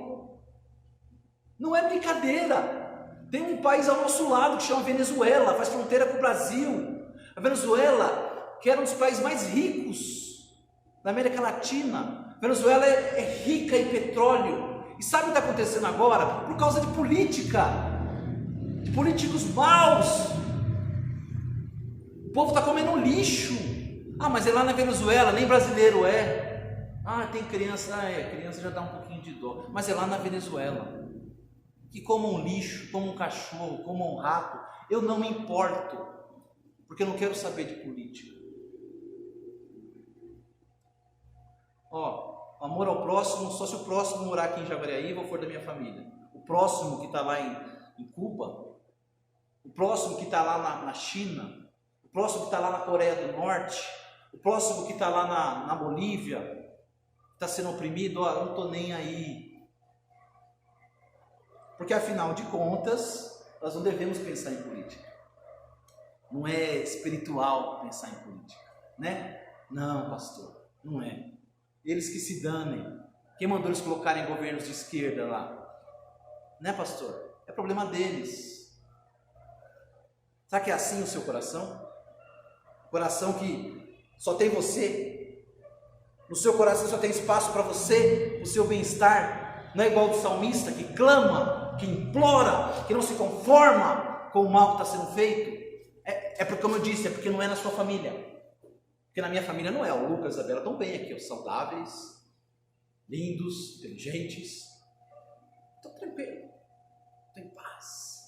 Não é brincadeira. Tem um país ao nosso lado que chama Venezuela, faz fronteira com o Brasil. A Venezuela, que era um dos países mais ricos da América Latina. A Venezuela é rica em petróleo. E sabe o que está acontecendo agora? Por causa de política, de políticos maus. O povo está comendo lixo. Ah, mas é lá na Venezuela, nem brasileiro é. Ah, tem criança, criança já dá um pouquinho de dó. Mas é lá na Venezuela. Que comam um lixo, comam um cachorro, comam um rato. Eu não me importo, porque eu não quero saber de política. Amor ao próximo, só se o próximo morar aqui em Jaguariaíva ou for da minha família. O próximo que está lá em Cuba, o próximo que está lá na China, o próximo que está lá na Coreia do Norte, o próximo que está lá na Bolívia, está sendo oprimido, eu não estou nem aí. Porque afinal de contas, nós não devemos pensar em política. Não é espiritual pensar em política, né? Não, pastor, não é. Eles que se danem. Quem mandou eles colocarem governos de esquerda lá? Né, pastor? É problema deles. Será que é assim o seu coração? Coração que só tem você. No seu coração só tem espaço para você, o seu bem-estar. Não é igual do salmista que clama, que implora, que não se conforma com o mal que está sendo feito. É porque, como eu disse, é porque não é na sua família. Porque na minha família não é. O Lucas e a Isabela estão bem aqui, saudáveis, lindos, inteligentes. Estão tranquilos, estão em paz.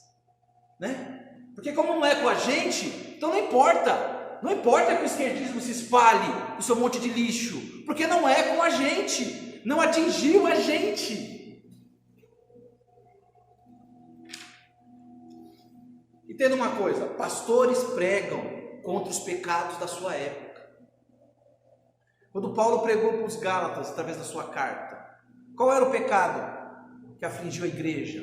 Né? Porque como não é com a gente, então não importa. Não importa que o esquerdismo se espalhe, o seu monte de lixo. Porque não é com a gente. Não atingiu a gente. Entenda uma coisa, pastores pregam contra os pecados da sua época. Quando Paulo pregou para os Gálatas, através da sua carta, qual era o pecado que afligiu a igreja?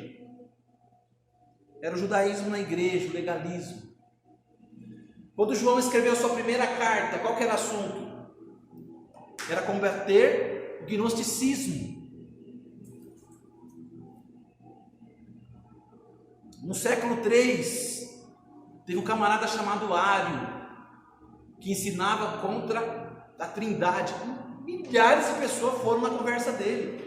Era o judaísmo na igreja, o legalismo. Quando João escreveu a sua primeira carta, qual que era o assunto? Era combater o gnosticismo. No século III, teve um camarada chamado Ário, que ensinava contra a Trindade. Milhares de pessoas foram na conversa dele.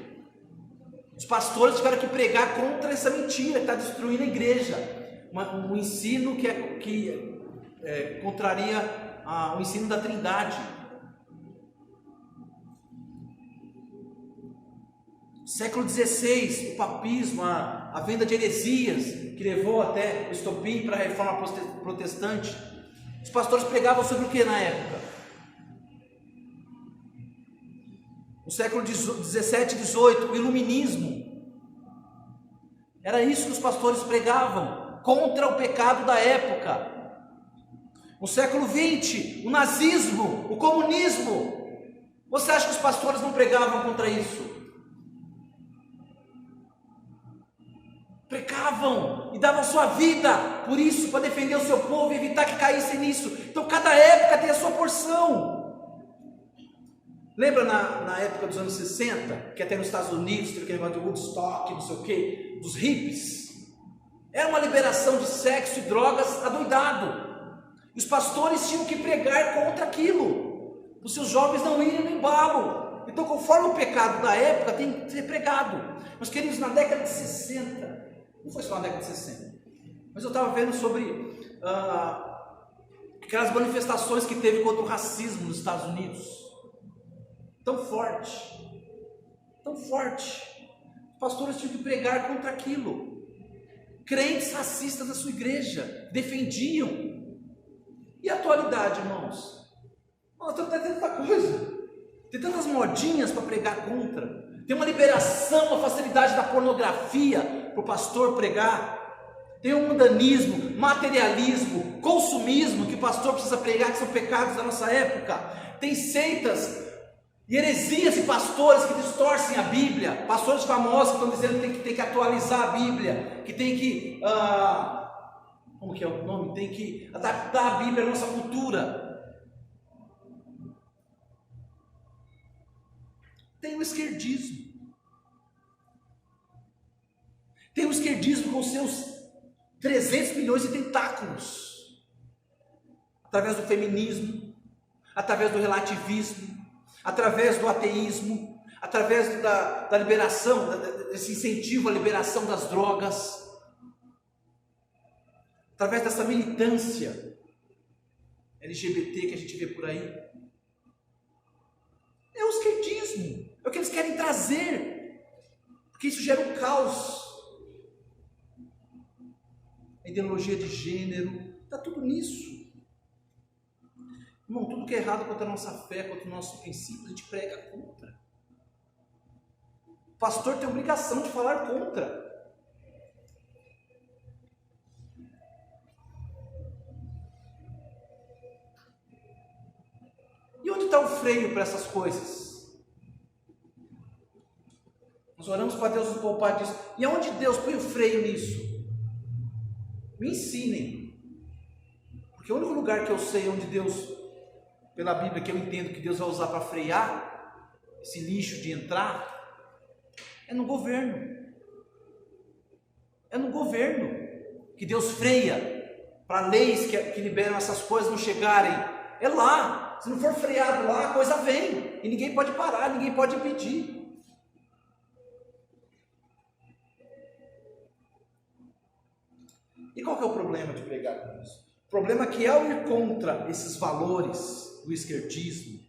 Os pastores tiveram que pregar contra essa mentira que está destruindo a igreja. Um ensino que contraria o ensino da Trindade. Século XVI, o papismo, a venda de heresias, que levou até o estopim para a reforma protestante. Os pastores pregavam sobre o que na época? No século XVII e XVIII, o iluminismo. Era isso que os pastores pregavam, contra o pecado da época. No século XX, o nazismo, o comunismo. Você acha que os pastores não pregavam contra isso? Pregavam e davam sua vida por isso, para defender o seu povo e evitar que caísse nisso. Então cada época tem a sua porção. Lembra na época dos anos 60, que até nos Estados Unidos teve aquele negócio de Woodstock, não sei o que, dos hippies? Era uma liberação de sexo e drogas adoidado. E os pastores tinham que pregar contra aquilo, para os seus jovens não irem no embalo. Então, conforme o pecado da época, tem que ser pregado. Meus queridos, na década de 60, não foi só na década de 60, mas eu estava vendo sobre aquelas manifestações que teve contra o racismo nos Estados Unidos. Tão forte. Os pastores tinham que pregar contra aquilo. Crentes racistas da sua igreja defendiam. E a atualidade, irmãos? Nós estamos tendo tanta coisa. Tem tantas modinhas para pregar contra. Tem uma liberação, uma facilidade da pornografia para o pastor pregar. Tem um mundanismo, materialismo, consumismo que o pastor precisa pregar, que são pecados da nossa época. Tem seitas e heresias de pastores que distorcem a Bíblia. Pastores famosos que estão dizendo que tem que atualizar a Bíblia, que tem que como que é o nome? Tem que adaptar a Bíblia à nossa cultura. Tem o esquerdismo. Tem o esquerdismo com seus 300 milhões de tentáculos. Através do feminismo, através do relativismo, através do ateísmo, através da liberação, desse incentivo à liberação das drogas, através dessa militância LGBT que a gente vê por aí. É o esquerdismo, é o que eles querem trazer, porque isso gera um caos. A ideologia de gênero, está tudo nisso. Irmão, tudo que é errado contra a nossa fé, contra o nosso princípio, a gente prega contra. O pastor tem a obrigação de falar contra. E onde está o freio para essas coisas? Nós oramos para Deus nos poupar disso. E aonde Deus põe o freio nisso? Me ensinem. Porque o único lugar que eu sei onde Deus, pela Bíblia, que eu entendo que Deus vai usar para frear esse lixo de entrar, é no governo. É no governo que Deus freia para leis que liberam essas coisas não chegarem. É lá. Se não for freado lá, a coisa vem. E ninguém pode parar, ninguém pode impedir. E qual que é o problema de pregar com isso? O problema é que ao ir contra esses valores do esquerdismo,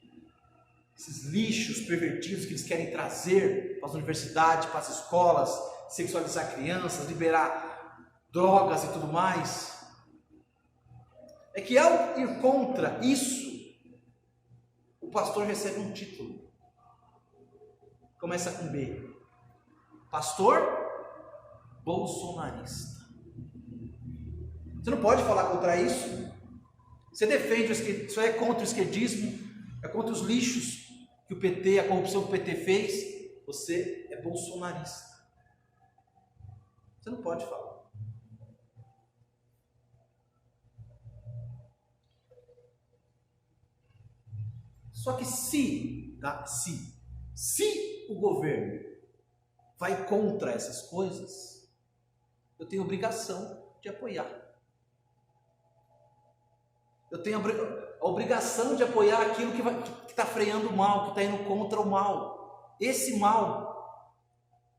esses lixos pervertidos que eles querem trazer para as universidades, para as escolas, sexualizar crianças, liberar drogas e tudo mais, é que ao ir contra isso, o pastor recebe um título. Começa com B. Pastor bolsonarista. Você não pode falar contra isso. Você defende o esquerdismo, isso é contra o esquerdismo, é contra os lixos que o PT, a corrupção que o PT fez. Você é bolsonarista. Você não pode falar. Só que se o governo vai contra essas coisas, eu tenho obrigação de apoiar. Eu tenho a obrigação de apoiar aquilo que está freando o mal, que está indo contra o mal. Esse mal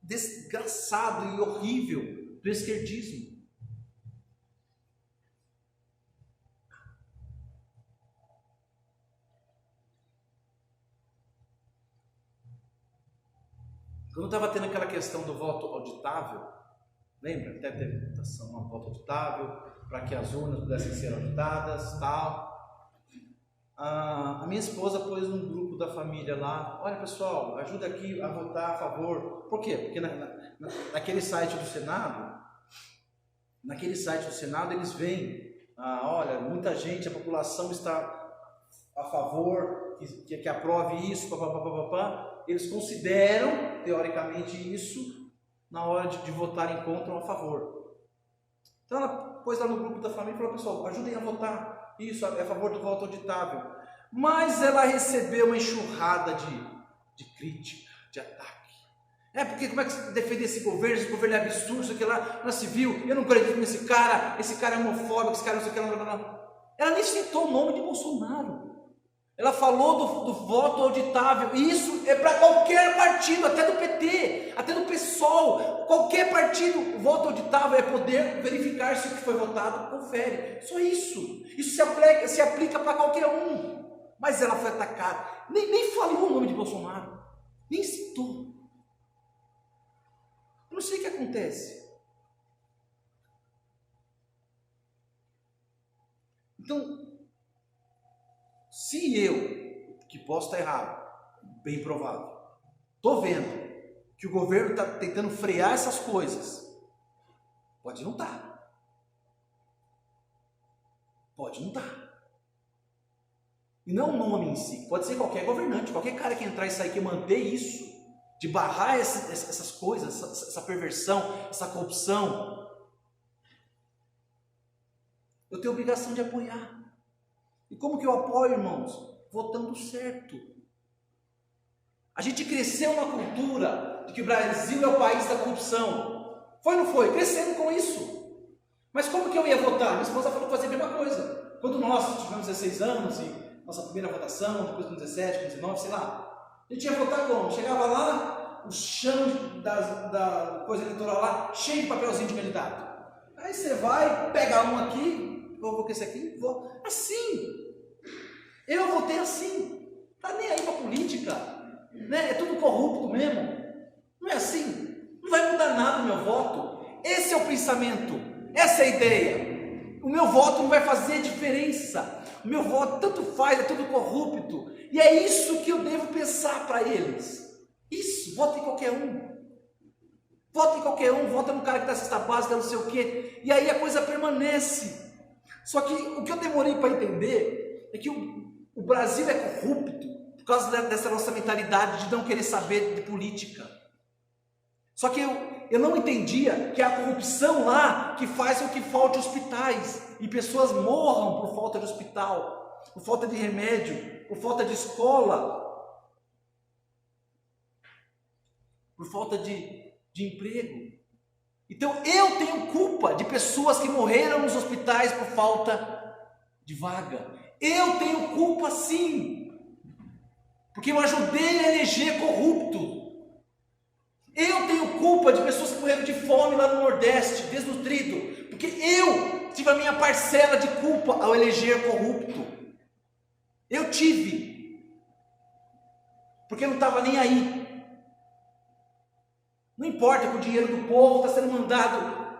desgraçado e horrível do esquerdismo. Quando estava tendo aquela questão do voto auditável, lembra? Até teve votação, um voto auditável, para que as urnas pudessem ser auditadas, tal. A minha esposa pôs num grupo da família lá, olha pessoal, ajuda aqui a votar a favor. Por quê? Porque naquele site do Senado, eles veem, olha, muita gente, a população está a favor, que aprove isso, eles consideram, teoricamente, isso na hora de votarem contra ou a favor. Então ela pôs lá no grupo da família e falou, pessoal, ajudem a votar isso, é a favor do voto auditável. Mas ela recebeu uma enxurrada de crítica, de ataque. Porque como é que você defende esse governo é absurdo, isso aqui lá, não se viu, eu não acredito nesse cara é homofóbico, esse cara não sei o que lá. Ela nem citou o nome de Bolsonaro. Ela falou do voto auditável, e isso é para qualquer partido, até do PT, até do PSOL, qualquer partido. O voto auditável é poder verificar se o que foi votado confere, só isso. Isso se aplica para qualquer um. Mas ela foi atacada, nem falou o nome de Bolsonaro, nem citou. Eu não sei o que acontece. Então, se eu, que posso estar errado, bem provável, estou vendo que o governo está tentando frear essas coisas, pode não estar. Pode não estar. E não o nome em si, pode ser qualquer governante, qualquer cara que entrar e sair, que manter isso, de barrar essas coisas, essa perversão, essa corrupção. Eu tenho obrigação de apoiar. E como que eu apoio, irmãos? Votando certo. A gente cresceu na cultura de que o Brasil é o país da corrupção. Foi ou não foi? Crescendo com isso. Mas como que eu ia votar? Minha esposa falou que fazia a mesma coisa. Quando nós tivemos 16 anos e nossa primeira votação, depois com 17, com 19, sei lá, a gente ia votar como? Chegava lá, o chão da coisa eleitoral lá, cheio de papelzinho de candidato. Aí você vai, pega um aqui, vou com esse aqui, vou. Assim. Eu votei assim. Tá nem aí pra política. Né? É tudo corrupto mesmo. Não é assim. Não vai mudar nada o meu voto. Esse é o pensamento. Essa é a ideia. O meu voto não vai fazer diferença. O meu voto tanto faz, é tudo corrupto. E é isso que eu devo pensar para eles. Isso, vota em qualquer um. Vota em qualquer um, vota no cara que dá cesta básica, não sei o quê. E aí a coisa permanece. Só que o que eu demorei para entender é que o Brasil é corrupto por causa dessa nossa mentalidade de não querer saber de política. Só que eu não entendia que é a corrupção lá que faz com que falte hospitais e pessoas morram por falta de hospital, por falta de remédio, por falta de escola, por falta de emprego. Então eu tenho culpa de pessoas que morreram nos hospitais por falta de vaga. Eu tenho culpa sim, porque eu ajudei a eleger corrupto. Eu tenho culpa de pessoas que morreram de fome lá no Nordeste, desnutrido, porque eu tive a minha parcela de culpa ao eleger corrupto. Eu tive, porque eu não estava nem aí. Não importa que o dinheiro do povo está sendo mandado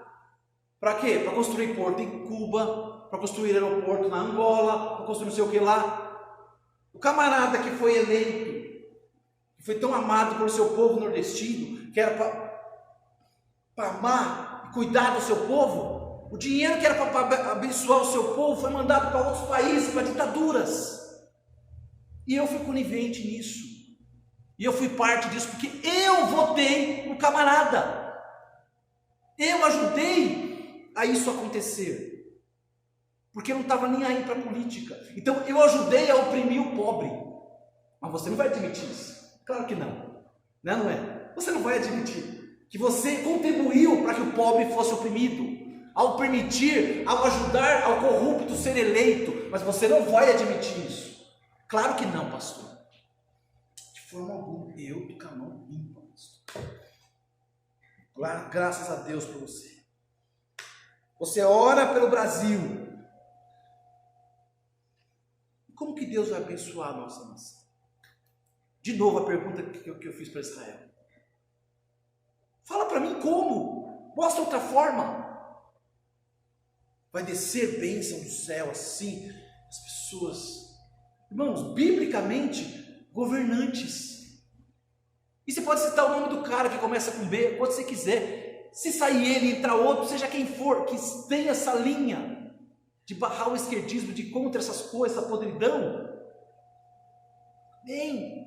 para quê? Para construir porto em Cuba, para construir aeroporto na Angola, para construir não sei o que lá. O camarada que foi eleito, que foi tão amado pelo seu povo nordestino, que era para amar e cuidar do seu povo, o dinheiro que era para abençoar o seu povo foi mandado para outros países, para ditaduras. E eu fui conivente nisso. E eu fui parte disso, porque eu votei no camarada. Eu ajudei a isso acontecer. Porque eu não estava nem aí para a política. Então eu ajudei a oprimir o pobre. Mas você não vai admitir isso. Claro que não. Não é? Você não vai admitir que você contribuiu para que o pobre fosse oprimido. Ao permitir, ao ajudar ao corrupto ser eleito. Mas você não vai admitir isso. Claro que não, pastor. De forma alguma, eu tô com a mão limpa, pastor. Graças a Deus por você. Você ora pelo Brasil. Como que Deus vai abençoar a nossa nação? De novo a pergunta que eu fiz para Israel. Fala para mim como. Mostra outra forma. Vai descer bênção do céu assim. As pessoas... Irmãos, biblicamente, governantes. E você pode citar o nome do cara que começa com B, quando você quiser. Se sair ele e entrar outro, seja quem for, que tenha essa linha de barrar o esquerdismo, de contra essas coisas, essa podridão. Bem,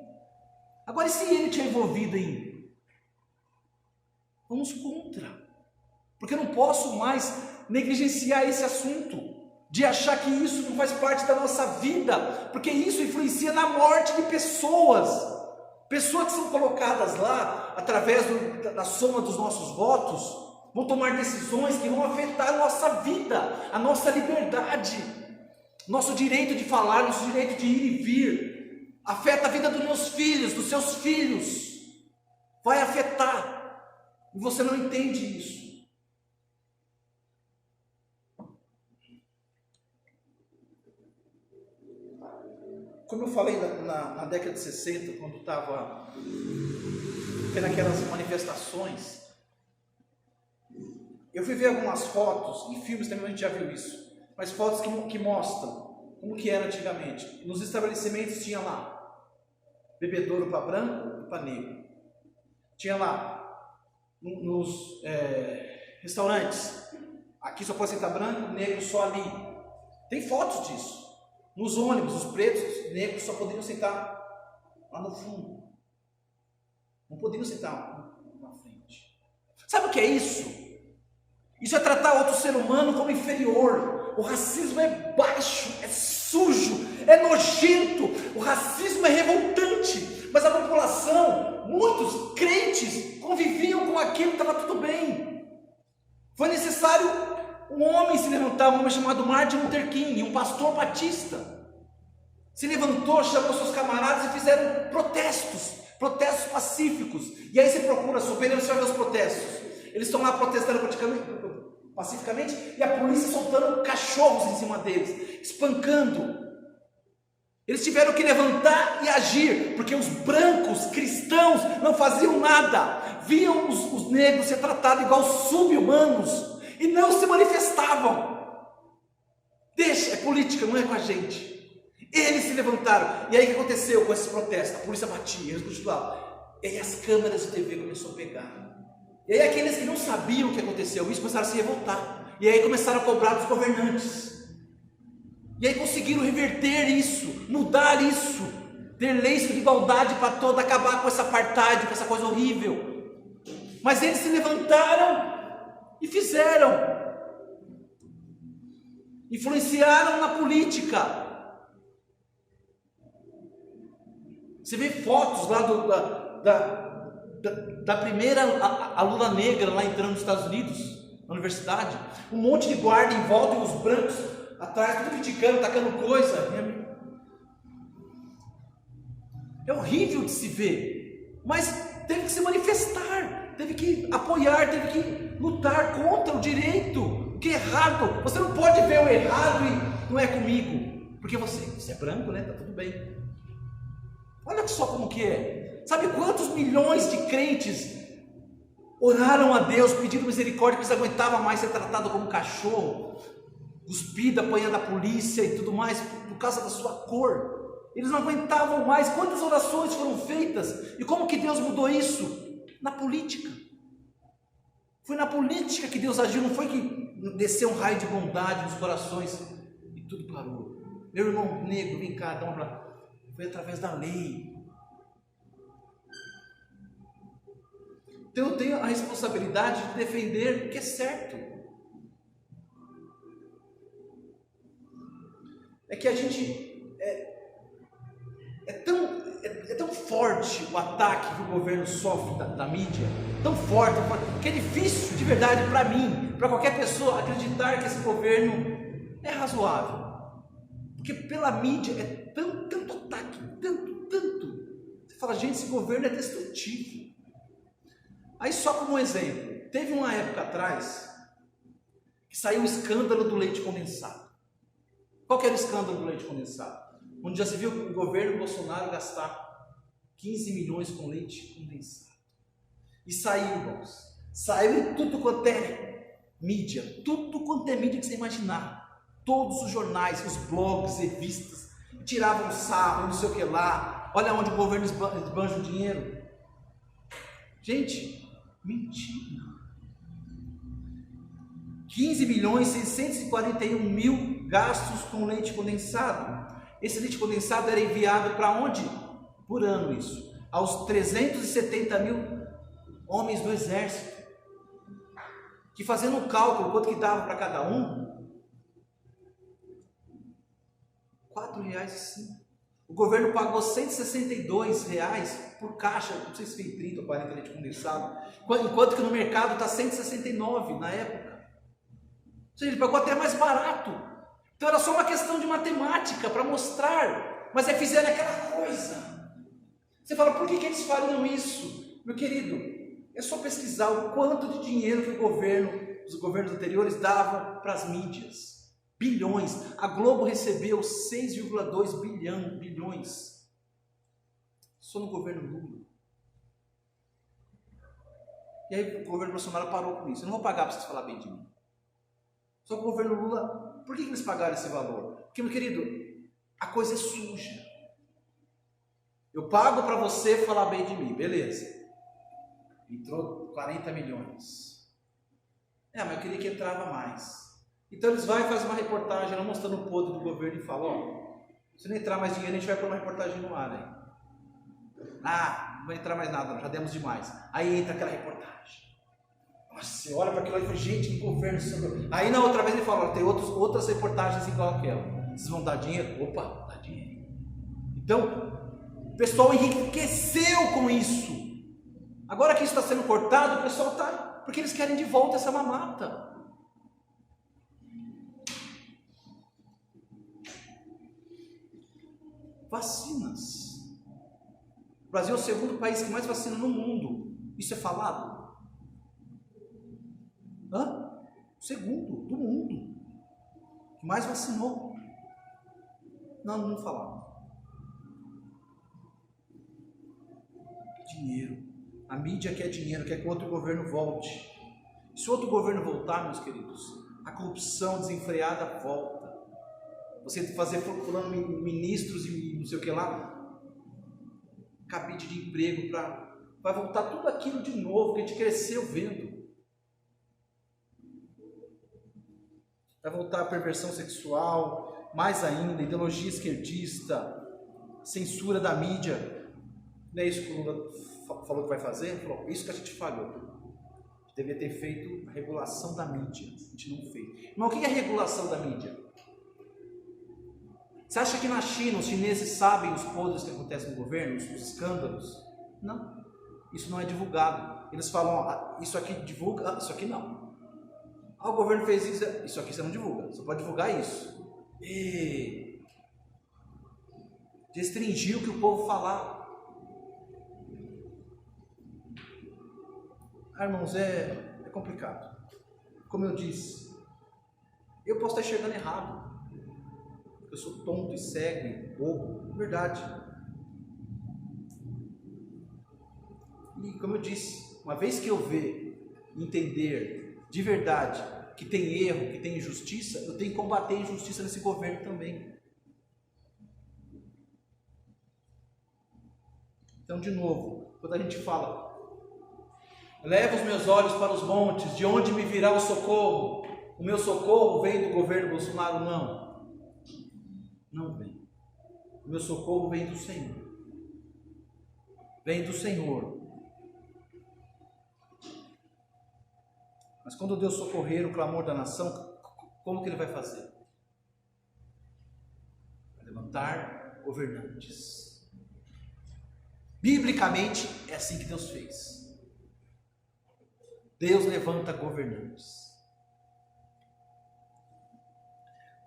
agora e se ele tinha envolvido em... Vamos contra. Porque eu não posso mais negligenciar esse assunto. De achar que isso não faz parte da nossa vida, porque isso influencia na morte de pessoas que são colocadas lá, através da soma dos nossos votos, vão tomar decisões que vão afetar a nossa vida, a nossa liberdade, nosso direito de falar, nosso direito de ir e vir, afeta a vida dos meus filhos, dos seus filhos, vai afetar, e você não entende isso. Como eu falei na década de 60, quando estava tendo aquelas manifestações, eu fui ver algumas fotos, em filmes também a gente já viu isso, mas fotos que mostram como que era antigamente. Nos estabelecimentos tinha lá, bebedouro para branco e para negro. Tinha lá, nos restaurantes, aqui só pode sentar branco, negro só ali. Tem fotos disso. Nos ônibus, os pretos, os negros só poderiam sentar lá no fundo. Não poderiam sentar na frente. Sabe o que é isso? Isso é tratar outro ser humano como inferior. O racismo é baixo, é sujo, é nojento. O racismo é revoltante. Mas a população, muitos crentes, conviviam com aquilo, estava tudo bem. Foi necessário um homem se levantar, um homem chamado Martin Luther King, um pastor batista, se levantou, chamou seus camaradas e fizeram protestos pacíficos. E aí você procura sobre eles, você vai ver os protestos. Eles estão lá protestando pacificamente e a polícia soltando cachorros em cima deles, espancando. Eles tiveram que levantar e agir, porque os brancos cristãos não faziam nada, viam os negros ser tratados igual sub-humanos e não se manifestavam. Deixa, é política, não é com a gente. Eles se levantaram. E aí o que aconteceu com esses protestos? A polícia batia, eles continuavam. E aí as câmeras de TV começaram a pegar. E aí aqueles que não sabiam o que aconteceu, isso começaram a se revoltar. E aí começaram a cobrar dos governantes. E aí conseguiram reverter isso, mudar isso, ter leis de igualdade para todos, acabar com essa apartheid, com essa coisa horrível. Mas eles se levantaram e fizeram. Influenciaram na política. Você vê fotos lá da primeira aluna negra lá entrando nos Estados Unidos, na universidade. Um monte de guarda em volta e os brancos atrás, tudo criticando, tacando coisa. É horrível de se ver. Mas teve que se manifestar. teve que apoiar, teve que lutar contra o direito, o que é errado. Você não pode ver o errado e não é comigo, porque você é branco, né? Tá tudo bem. Olha só como que é. Sabe quantos milhões de crentes oraram a Deus, pedindo misericórdia, porque eles aguentavam mais ser tratado como cachorro, cuspido, apanhando a polícia e tudo mais, por causa da sua cor. Eles não aguentavam mais. Quantas orações foram feitas? E como que Deus mudou isso? Na política. Foi na política que Deus agiu, não foi que desceu um raio de bondade nos corações e tudo parou. Meu irmão negro, vem cá, dá um abraço. Foi através da lei. Então eu tenho a responsabilidade de defender o que é certo. É que a gente é tão forte o ataque que o governo sofre da mídia, tão forte, que é difícil de verdade para mim, para qualquer pessoa acreditar que esse governo é razoável. Porque pela mídia é tanto ataque, tanto. Você fala, gente, esse governo é destrutivo. Aí só como um exemplo, teve uma época atrás que saiu o escândalo do leite condensado. Qual que era o escândalo do leite condensado? Onde já se viu o governo Bolsonaro gastar 15 milhões com leite condensado. E saiu, irmãos, saiu em tudo quanto é mídia, tudo quanto é mídia que você imaginar. Todos os jornais, os blogs, revistas, tiravam sarro, não sei o que lá. Olha onde o governo esbanja o dinheiro. Gente, mentira. 15 milhões 641 mil gastos com leite condensado. Esse leite condensado era enviado para onde? Por ano isso. Aos 370 mil homens do exército. Que fazendo um cálculo, quanto que dava para cada um? R$4,05. O governo pagou R$162 por caixa, não sei se foi 30 ou 40 leite condensado, enquanto que no mercado está 169 na época. Ou seja, ele pagou até mais barato. Então era só uma questão de matemática para mostrar, mas aí fizeram aquela coisa. Você fala, por que eles fariam isso? Meu querido, é só pesquisar o quanto de dinheiro que os governos anteriores davam para as mídias. Bilhões. A Globo recebeu 6,2 bilhões. Só no governo Lula. E aí o governo Bolsonaro parou com isso. Eu não vou pagar para vocês falar bem de mim. Só que o governo Lula, por que eles pagaram esse valor? Porque, meu querido, a coisa é suja. Eu pago para você falar bem de mim, beleza. Entrou 40 milhões. Mas eu queria que entrava mais. Então eles vão e fazem uma reportagem lá mostrando o podre do governo e falam, se não entrar mais dinheiro, a gente vai pôr uma reportagem no ar aí. Não vai entrar mais nada, já demos demais. Aí entra aquela reportagem. Nossa, você olha para aquilo e fala, gente, que governo. Aí na outra vez ele fala, tem outras reportagens igual aquela. Vocês vão dar dinheiro? Opa, dá dinheiro. Então, o pessoal enriqueceu com isso. Agora que isso está sendo cortado, o pessoal está, porque eles querem de volta essa mamata. Vacinas. O Brasil é o segundo país que mais vacina no mundo. Isso é falado? O segundo do mundo que mais vacinou. Não falava. Dinheiro. A mídia quer dinheiro, quer que outro governo volte. Se outro governo voltar, meus queridos, a corrupção desenfreada volta. Você fazer procurando ministros e não sei o que lá, cabide de emprego, vai voltar tudo aquilo de novo que a gente cresceu vendo. Vai voltar a perversão sexual, mais ainda, ideologia esquerdista, censura da mídia. Não é isso que o Lula falou que vai fazer? Ele falou, isso que a gente falhou. A gente devia ter feito a regulação da mídia. A gente não fez. Mas o que é a regulação da mídia? Você acha que na China os chineses sabem os podres que acontecem no governo, os escândalos? Não. Isso não é divulgado. Eles falam, isso aqui divulga, isso aqui não. O governo fez isso aqui você não divulga. Você pode divulgar isso. E restringir o que o povo falar. Irmãos, é complicado. Como eu disse, eu posso estar enxergando errado. Eu sou tonto e cego e bobo, verdade. E como eu disse, uma vez que eu ver, entender de verdade que tem erro, que tem injustiça, eu tenho que combater a injustiça nesse governo também. Então, de novo, quando a gente fala, leva os meus olhos para os montes, de onde me virá o socorro? O meu socorro vem do governo Bolsonaro? Não vem. O meu socorro vem do Senhor. Vem do Senhor. Mas quando Deus socorrer o clamor da nação, como que Ele vai fazer? Vai levantar governantes. Biblicamente, é assim que Deus fez. Deus levanta governantes.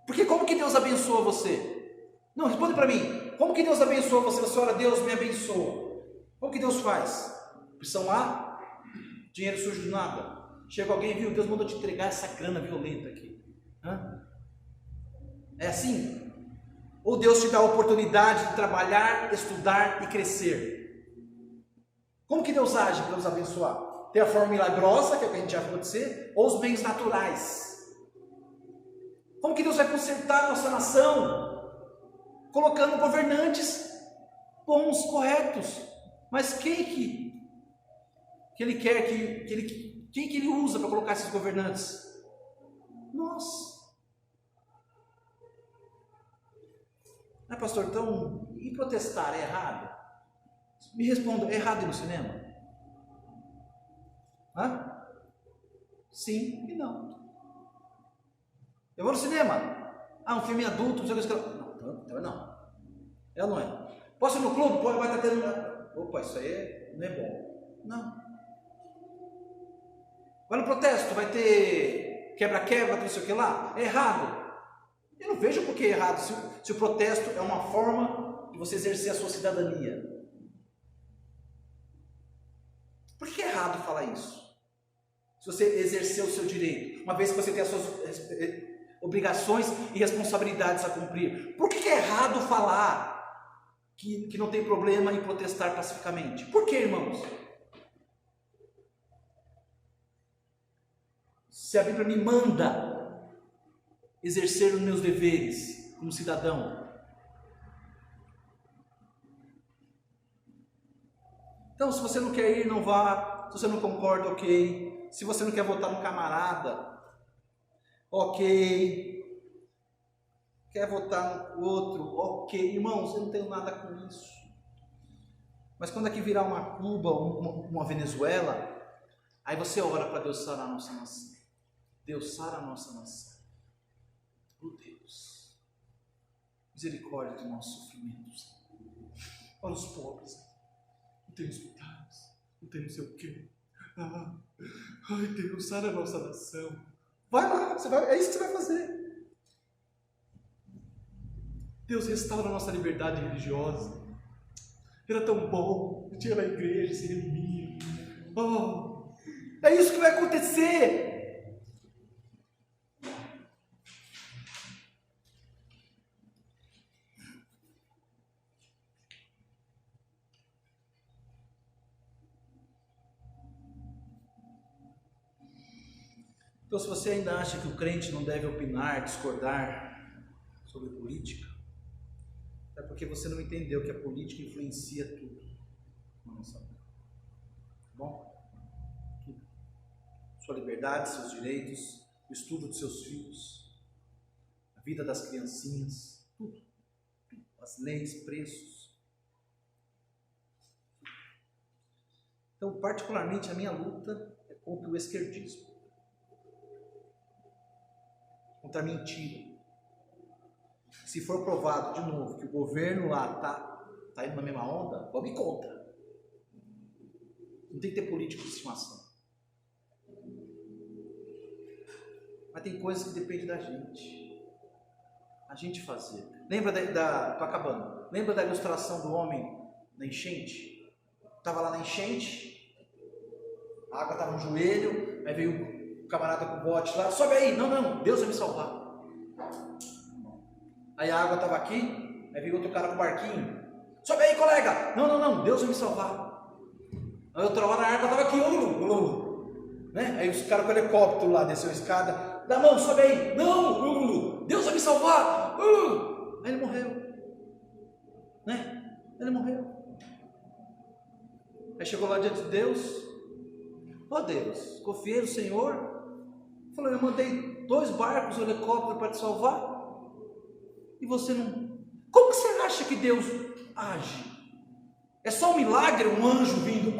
Porque como que Deus abençoa você? Não, responde para mim. Como que Deus abençoa você? Você ora, Deus me abençoa. Como que Deus faz? Opção A, dinheiro surge do nada. Chega alguém, viu? Deus mandou te entregar essa grana violenta aqui. É assim? Ou Deus te dá a oportunidade de trabalhar, estudar e crescer? Como que Deus age para nos abençoar? Tem a forma milagrosa, que é o que a gente já vai acontecer, ou os bens naturais? Como que Deus vai consertar a nossa nação? Colocando governantes bons, corretos. Mas quem que Ele quer quem que Ele usa para colocar esses governantes? Nós. Não é, pastor? Então, e protestar é errado? Me responda, é errado ir no cinema? Sim e não. Eu vou no cinema. Um filme adulto, não sei o que. Não, então não. É ou não é? Posso ir no clube? Pode, vai estar tendo. Opa, isso aí não é bom. Não. Vai no protesto, vai ter quebra-quebra, não sei o que lá. É errado. Eu não vejo por que é errado se o protesto é uma forma de você exercer a sua cidadania. Por que é errado falar isso? Se você exercer o seu direito, uma vez que você tem as suas obrigações e responsabilidades a cumprir. Por que é errado falar que não tem problema em protestar pacificamente? Por que, irmãos? Se a Bíblia me manda exercer os meus deveres como cidadão. Então, se você não quer ir, não vá. Se você não concorda, ok. Se você não quer votar no camarada, ok. Quer votar no outro, ok. Irmãos, eu não tenho nada com isso. Mas quando aqui virar uma Cuba, uma Venezuela, aí você ora para Deus sarar a nossa nação. Deus sara a nossa nação. Oh Deus, misericórdia dos nossos sofrimentos. Para os pobres, não tem hospitais, não tem não sei o quê. Ai Deus, sara a nossa nação. Vai lá, é isso que você vai fazer. Deus restaura a nossa liberdade religiosa. Era tão bom, eu tinha na igreja, se reunia. É isso que vai acontecer. Então, se você ainda acha que o crente não deve opinar, discordar sobre política, é porque você não entendeu que a política influencia tudo na nossa vida. Tá bom? Tudo. Sua liberdade, seus direitos, o estudo dos seus filhos, a vida das criancinhas, tudo. As leis, preços. Então, particularmente, a minha luta é contra o esquerdismo. Contra a mentira. Se for provado de novo que o governo lá tá indo na mesma onda, vamos ir contra. Não tem que ter político de estimação. Mas tem coisas que dependem da gente. A gente fazer. Lembra tô acabando. Lembra da ilustração do homem na enchente? Estava lá na enchente. A água estava no joelho, aí veio o camarada com o bote lá, sobe aí, não, Deus vai me salvar. Aí a água estava aqui, aí veio outro cara com o barquinho, sobe aí, colega, não, Deus vai me salvar. Aí outra hora a água estava aqui, né? Aí os caras com o helicóptero lá, desceu a escada, dá a mão, sobe aí, não, Deus vai me salvar. Aí ele morreu, né? Ele morreu. Aí chegou lá diante de Deus, Deus, confiei no Senhor, falou, eu mandei 2 barcos, um helicóptero para te salvar, e você não, como que você acha que Deus age? É só um milagre, um anjo vindo,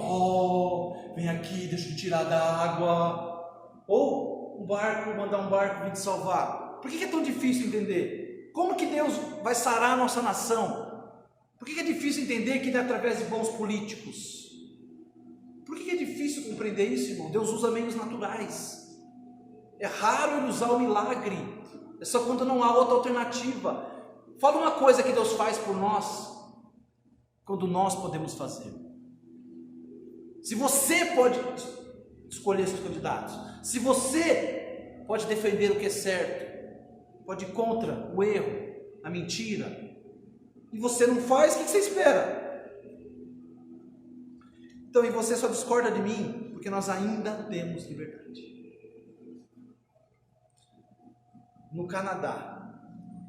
vem aqui, deixa eu tirar da água, ou um barco, mandar um barco vir te salvar? Por que é tão difícil entender? Como que Deus vai sarar a nossa nação? Por que é difícil entender que é através de bons políticos? Por que é difícil compreender isso, irmão? Deus usa meios naturais. É raro ele usar o milagre. É só quando não há outra alternativa. Fala uma coisa que Deus faz por nós, quando nós podemos fazer. Se você pode escolher seus candidatos, se você pode defender o que é certo, pode ir contra o erro, a mentira, e você não faz, o que você espera? Então, e você só discorda de mim porque nós ainda temos liberdade. No Canadá,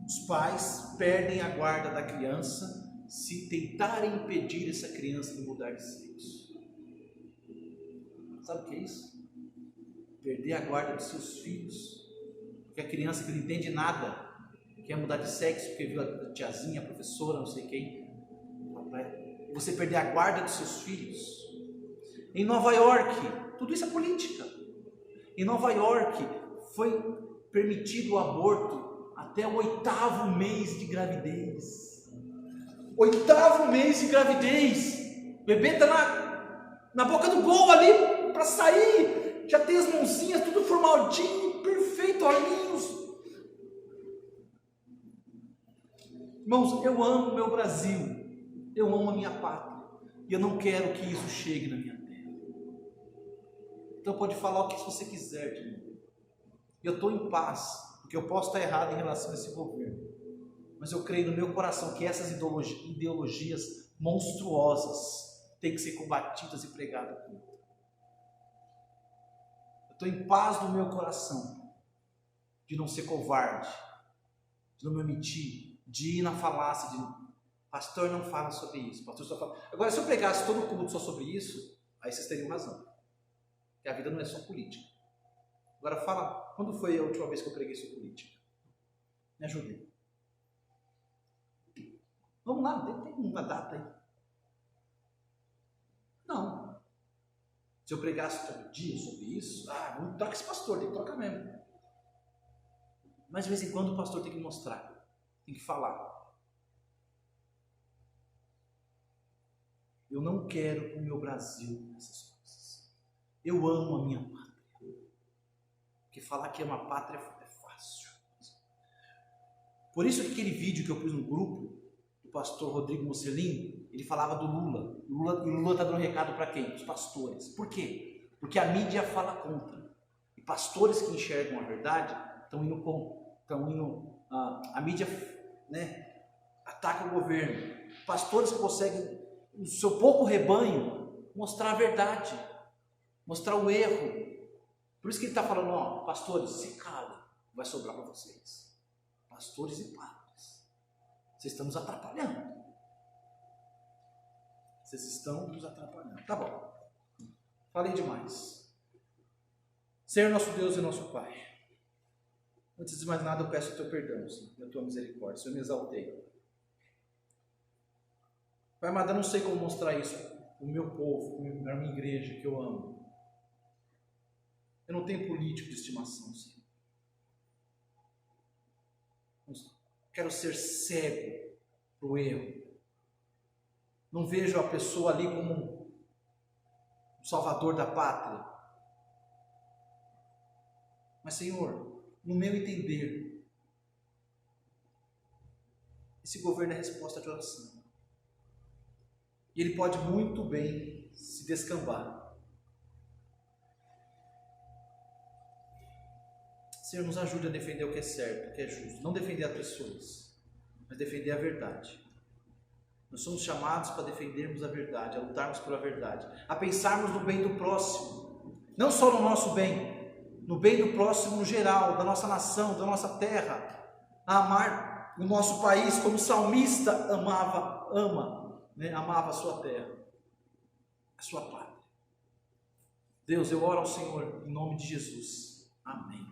os pais perdem a guarda da criança se tentarem impedir essa criança de mudar de sexo. Sabe o que é isso? Perder a guarda dos seus filhos. Porque a criança que não entende nada quer mudar de sexo porque viu a tiazinha, a professora, não sei quem. Você perder a guarda dos seus filhos. Em Nova York, tudo isso é política. Em Nova York foi permitido o aborto até o 8º mês de gravidez. 8º mês de gravidez. O bebê está na boca do gol ali para sair. Já tem as mãozinhas, tudo formadinho, perfeito, olhinhos. Irmãos, eu amo o meu Brasil. Eu amo a minha pátria. E eu não quero que isso chegue na minha terra. Então pode falar o que você quiser de mim. Eu estou em paz, porque eu posso estar errado em relação a esse governo. Mas eu creio no meu coração que essas ideologias monstruosas têm que ser combatidas e pregadas. Eu estou em paz no meu coração de não ser covarde, de não me omitir, de ir na falácia, de pastor não fala sobre isso, pastor só fala. Agora, se eu pregasse todo o culto só sobre isso, aí vocês teriam razão. Que a vida não é só política. Agora fala, quando foi a última vez que eu preguei sobre política? Me ajudem. Vamos lá, tem uma data aí. Não. Se eu pregasse todo dia sobre isso, não troca esse pastor, tem que trocar mesmo. Mas de vez em quando o pastor tem que mostrar, tem que falar. Eu não quero para o meu Brasil essas coisas. Eu amo a minha pátria. Porque falar que é uma pátria é fácil. Por isso que aquele vídeo que eu pus no grupo, do pastor Rodrigo Mocelin, ele falava do Lula. E Lula está dando recado para quem? Os pastores. Por quê? Porque a mídia fala contra. E pastores que enxergam a verdade estão indo contra. A mídia, né, ataca o governo. Pastores que conseguem, no seu pouco rebanho, mostrar a verdade. Mostrar o erro. Por isso que ele está falando, pastores, se calem, vai sobrar para vocês. Pastores e padres, vocês estão nos atrapalhando. Vocês estão nos atrapalhando. Tá bom, falei demais. Senhor nosso Deus e nosso Pai, antes de mais nada eu peço o teu perdão, Senhor, e a tua misericórdia. Senhor, me exaltei. Pai amado, eu não sei como mostrar isso para o meu povo, para a minha igreja que eu amo. Eu não tenho político de estimação, Senhor. Quero ser cego para o erro. Não vejo a pessoa ali como um salvador da pátria. Mas, Senhor, no meu entender, esse governo é resposta de oração. E ele pode muito bem se descambar. Senhor, nos ajude a defender o que é certo, o que é justo. Não defender as pessoas, mas defender a verdade. Nós somos chamados para defendermos a verdade, a lutarmos por a verdade, a pensarmos no bem do próximo, não só no nosso bem, no bem do próximo no geral, da nossa nação, da nossa terra, a amar o nosso país como o salmista amava a sua terra, a sua pátria. Deus, eu oro ao Senhor em nome de Jesus. Amém.